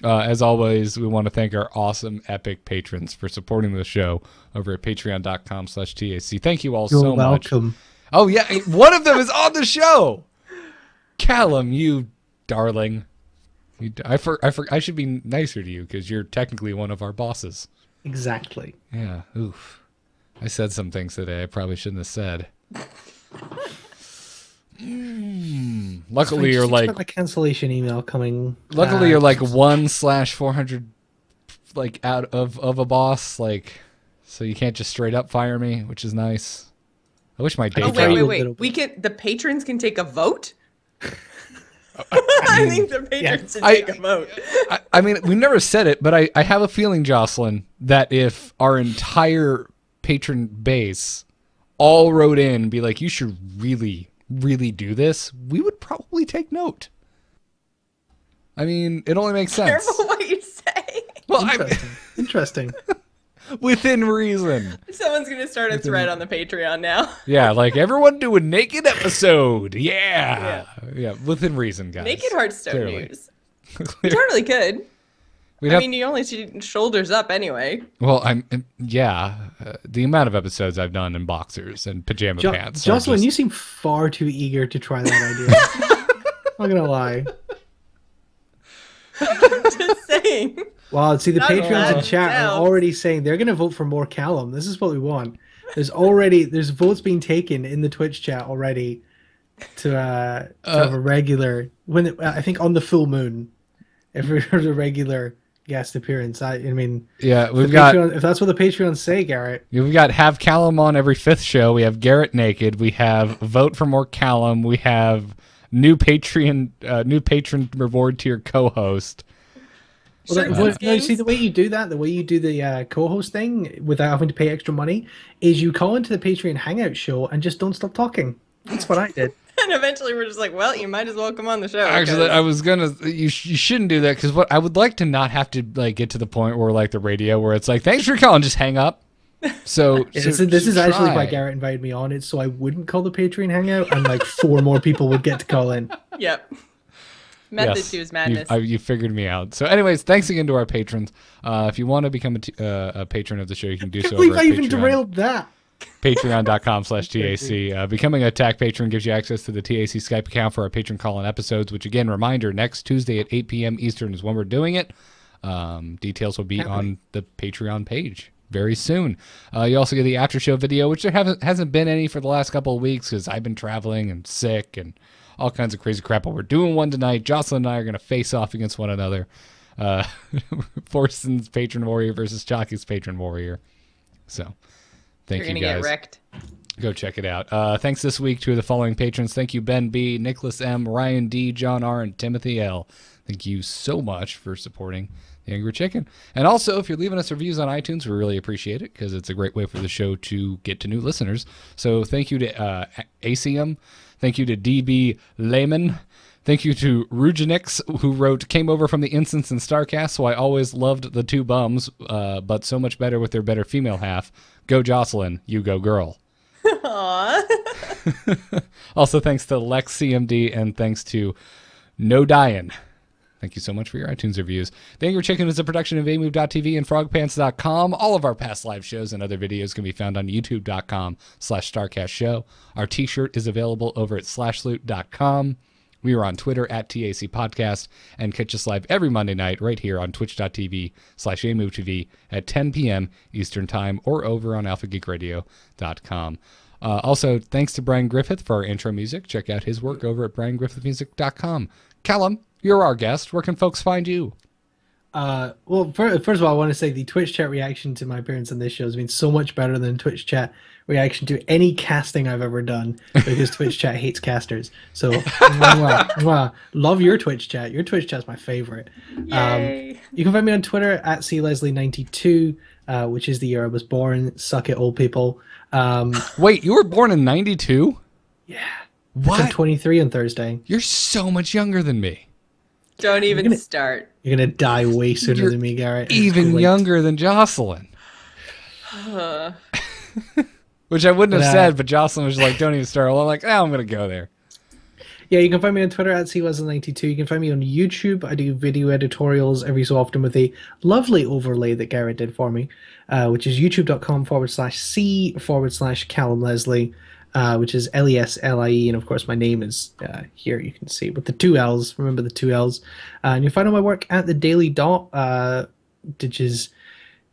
As always, we want to thank our awesome, epic patrons for supporting the show over at patreon.com/TAC. Thank you all so much. Welcome. Oh, yeah. One of them is on the show. Callum, you darling. I should be nicer to you because you're technically one of our bosses. Exactly. Yeah. Oof. I said some things today I probably shouldn't have said. Luckily, you're like a cancellation email coming. Luckily, you're like 1/400, like out of a boss, like, so you can't just straight up fire me, which is nice. I wish my day Oh, job. wait. The patrons can take a vote? I think the patrons should take a vote. I mean, we never said it, but I have a feeling, Jocelyn, that if our entire patron base all wrote in and be like, you should really, really do this, we would probably take note. I mean, it only makes sense. Careful what you say. Well, Interesting. Within reason. Someone's going to start a thread on the Patreon now. Yeah, like everyone do a naked episode. Yeah. Within reason, guys. Naked Hearthstone Clearly. news. You totally could. I mean, you only see shoulders up anyway. Well, the amount of episodes I've done in boxers and pajama pants. Jocelyn, you seem far too eager to try that idea. I'm not going to lie. Just saying. Wow, see, the Not Patreons bad. in chat Sounds. are already saying they're going to vote for more Callum. This is what we want. There's votes being taken in the Twitch chat already to have a regular, I think on the full moon, if there's a regular guest appearance. I mean, yeah, if that's what the Patreons say, Garrett. We've got have Callum on every 5th show. We have Garrett naked. We have vote for more Callum. We have new patron reward tier co-host. Well, no, see, the way you do that, the way you do the co-host thing without having to pay extra money, is you call into the Patreon Hangout show and just don't stop talking. That's what I did. And eventually we're just like, well, you might as well come on the show. Actually, I was gonna. You shouldn't do that because what I would like to not have to like get to the point where like the radio where it's like, thanks for calling, just hang up. So, this is actually why Garrett invited me on it, so I wouldn't call the Patreon Hangout, and like 4 more people would get to call in. Yep. Method to his madness. You figured me out. So, anyways, thanks again to our patrons. If you want to become a patron of the show, you can do so. I can't believe over I at even Patreon. derailed that. Patreon.com/TAC. Becoming a TAC patron gives you access to the TAC Skype account for our patron call-in episodes, which, again, reminder, next Tuesday at 8 p.m. Eastern is when we're doing it. Details will be on the Patreon page very soon. You also get the after show video, which there hasn't been any for the last couple of weeks because I've been traveling and sick and all kinds of crazy crap. But we're doing one tonight. Jocelyn and I are going to face off against one another. Forson's Patron Warrior versus Chalky's Patron Warrior. So, thank you guys. You're going to get wrecked. Go check it out. Thanks this week to the following patrons. Thank you, Ben B., Nicholas M., Ryan D., John R., and Timothy L. Thank you so much for supporting The Angry Chicken. And also, if you're leaving us reviews on iTunes, we really appreciate it because it's a great way for the show to get to new listeners. So thank you to ACM. Thank you to DB Lehman. Thank you to Ruginix, who wrote, came over from the instance in StarCast, so I always loved the two bums, but so much better with their better female half. Go Jocelyn, you go girl. Aww. Also, thanks to Lex CMD and thanks to No Dyin'. Thank you so much for your iTunes reviews. The Angry Chicken is a production of amove.tv and frogpants.com. All of our past live shows and other videos can be found on youtube.com/StarcastShow. Our t-shirt is available over at slashloot.com. We are on Twitter at TAC Podcast and catch us live every Monday night right here on twitch.tv/amovetv at 10 p.m. Eastern Time or over on alphageekradio.com. Also, thanks to Brian Griffith for our intro music. Check out his work over at briangriffithmusic.com. Callum, you're our guest. Where can folks find you? Well, first of all, I want to say the Twitch chat reaction to my appearance on this show has been so much better than Twitch chat reaction to any casting I've ever done because Twitch chat hates casters. So, love your Twitch chat. Your Twitch chat's my favorite. Yay. You can find me on Twitter at CLeslie92, which is the year I was born. Suck it, old people. Wait, you were born in 92? Yeah. I'm What? 23 on Thursday. You're so much younger than me. Don't even start. You're gonna die way sooner You're than me, Garrett. Even younger than Jocelyn. Which I wouldn't have said, but Jocelyn was like, don't even start. Well, I'm like, I'm going to go there. Yeah, you can find me on Twitter at CWesel92. You can find me on YouTube. I do video editorials every so often with a lovely overlay that Garrett did for me, which is youtube.com/C/Callum Leslie, which is LESLIE. And of course, my name is here, you can see, with the 2 L's. Remember the 2 L's. And you'll find all my work at the Daily Dot, which is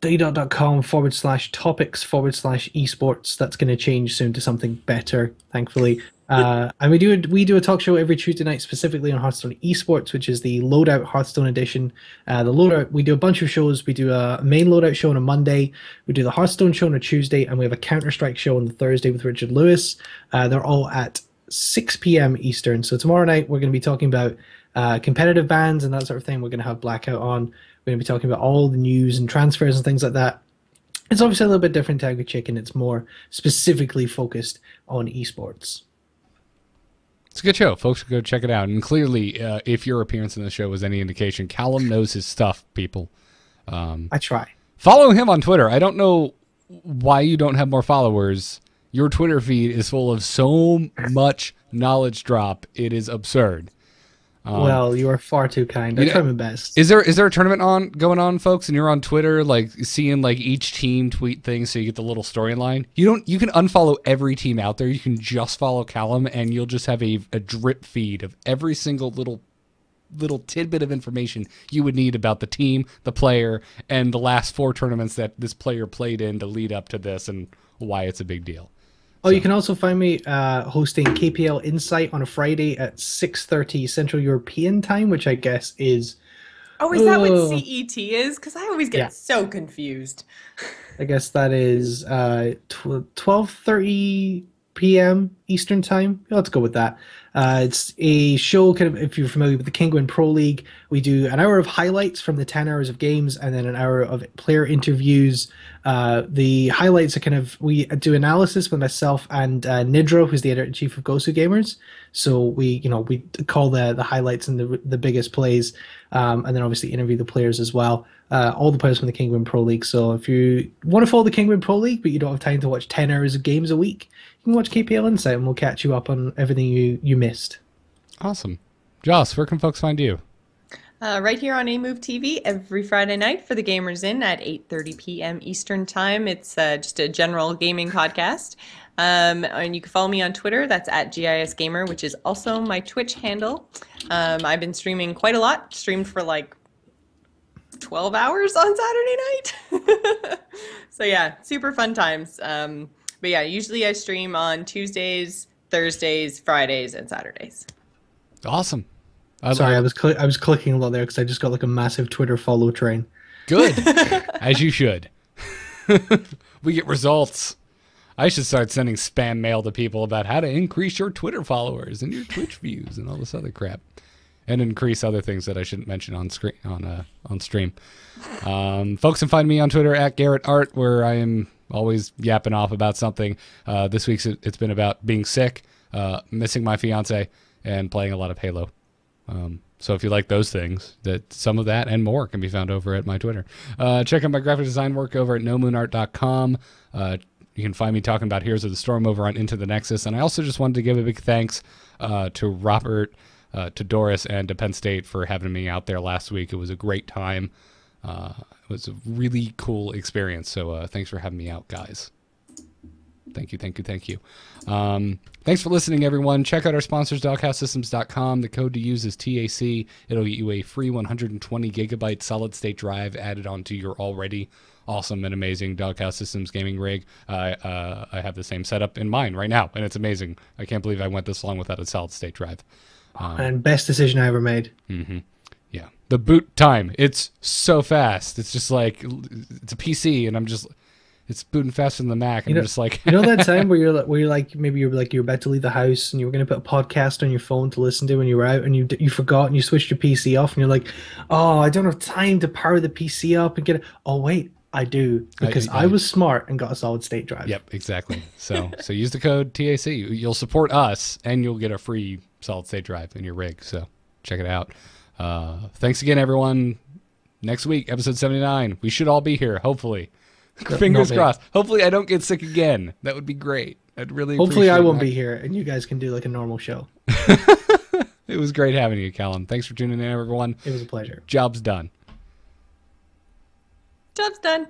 dailydot.com/topics/esports. That's going to change soon to something better, thankfully. And we do a talk show every Tuesday night specifically on Hearthstone eSports, which is the Loadout Hearthstone edition. The Loadout, we do a bunch of shows. We do a main Loadout show on a Monday. We do the Hearthstone show on a Tuesday, and we have a Counter-Strike show on the Thursday with Richard Lewis. They're all at 6 p.m. Eastern. So tomorrow night we're going to be talking about competitive bans and that sort of thing. We're going to have Blackout on. We're going to be talking about all the news and transfers and things like that. It's obviously a little bit different to Tango Chicken. It's more specifically focused on esports. It's a good show. Folks should go check it out. And clearly, if your appearance in the show was any indication, Callum knows his stuff, people. I try. Follow him on Twitter. I don't know why you don't have more followers. Your Twitter feed is full of so much knowledge drop. It is absurd. Well, you are far too kind. I try my best. Is there a tournament going on, folks, and you're on Twitter, like seeing like each team tweet things, so you get the little storyline? You can unfollow every team out there. You can just follow Callum, and you'll just have a drip feed of every single little tidbit of information you would need about the team, the player, and the last 4 tournaments that this player played in to lead up to this, and why it's a big deal. Oh, you can also find me hosting KPL Insight on a Friday at 6:30 Central European time, which I guess is... Oh, is that what CET is? Because I always get so confused. I guess that is 12:30 p.m. Eastern time. Let's go with that. It's a show, kind of, if you're familiar with the Kinguin Pro League, we do an hour of highlights from the 10 hours of games and then an hour of player interviews. The highlights are kind of, we do analysis with myself and Nidro, who's the editor-in-chief of Gosu Gamers. So we call the highlights and the biggest plays, and then obviously interview the players as well. All the players from the Kinguin Pro League. So if you want to follow the Kinguin Pro League, but you don't have time to watch 10 hours of games a week, you can watch KPL Insight and we'll catch you up on everything you missed. Awesome. Joss, where can folks find you? Right here on AMove TV every Friday night for the Gamers In at 8:30 p.m. Eastern Time. It's just a general gaming podcast. And you can follow me on Twitter. That's at GIS Gamer, which is also my Twitch handle. I've been streaming quite a lot. Streamed for like 12 hours on Saturday night. So yeah, super fun times. But yeah, usually I stream on Tuesdays, Thursdays, Fridays, and Saturdays. Awesome. Sorry, I was clicking a lot there because I just got like a massive Twitter follow train. Good, as you should. We get results. I should start sending spam mail to people about how to increase your Twitter followers and your Twitch views and all this other crap, and increase other things that I shouldn't mention on screen on stream. Folks can find me on Twitter at Garrett Art, where I am always yapping off about something. This week's it's been about being sick, missing my fiance, and playing a lot of Halo. So if you like those things, that some of that and more can be found over at my Twitter. Check out my graphic design work over at nomoonart.com. You can find me talking about Heroes of the Storm over on Into the Nexus. And I also just wanted to give a big thanks to Robert, to Doris, and to Penn State for having me out there last week. It was a great time. It was a really cool experience. So thanks for having me out, guys. Thank you. Thanks for listening, everyone. Check out our sponsors, doghousesystems.com. The code to use is TAC. It'll get you a free 120 gigabyte solid state drive added onto your already awesome and amazing Doghouse Systems gaming rig. I have the same setup in mine right now, and it's amazing. I can't believe I went this long without a solid state drive. And best decision I ever made. Mm-hmm. Yeah. The boot time, it's so fast. It's just like, it's a PC, and it's booting faster than the Mac, and I'm just like... You know that time where you're like, maybe you're about to leave the house, and you were going to put a podcast on your phone to listen to when you were out, and you forgot, and you switched your PC off, and you're like, oh, I don't have time to power the PC up and get it. Oh, wait, I do, because I was smart and got a solid state drive. Yep, exactly. So use the code TAC. You'll support us, and you'll get a free solid state drive in your rig. So check it out. Thanks again, everyone. Next week, episode 79. We should all be here, hopefully. Fingers crossed. Hopefully I don't get sick again. That would be great. I'd really Hopefully I won't be here, and you guys can do like a normal show. It was great having you, Callum. Thanks for tuning in, everyone. It was a pleasure. Job's done. Job's done.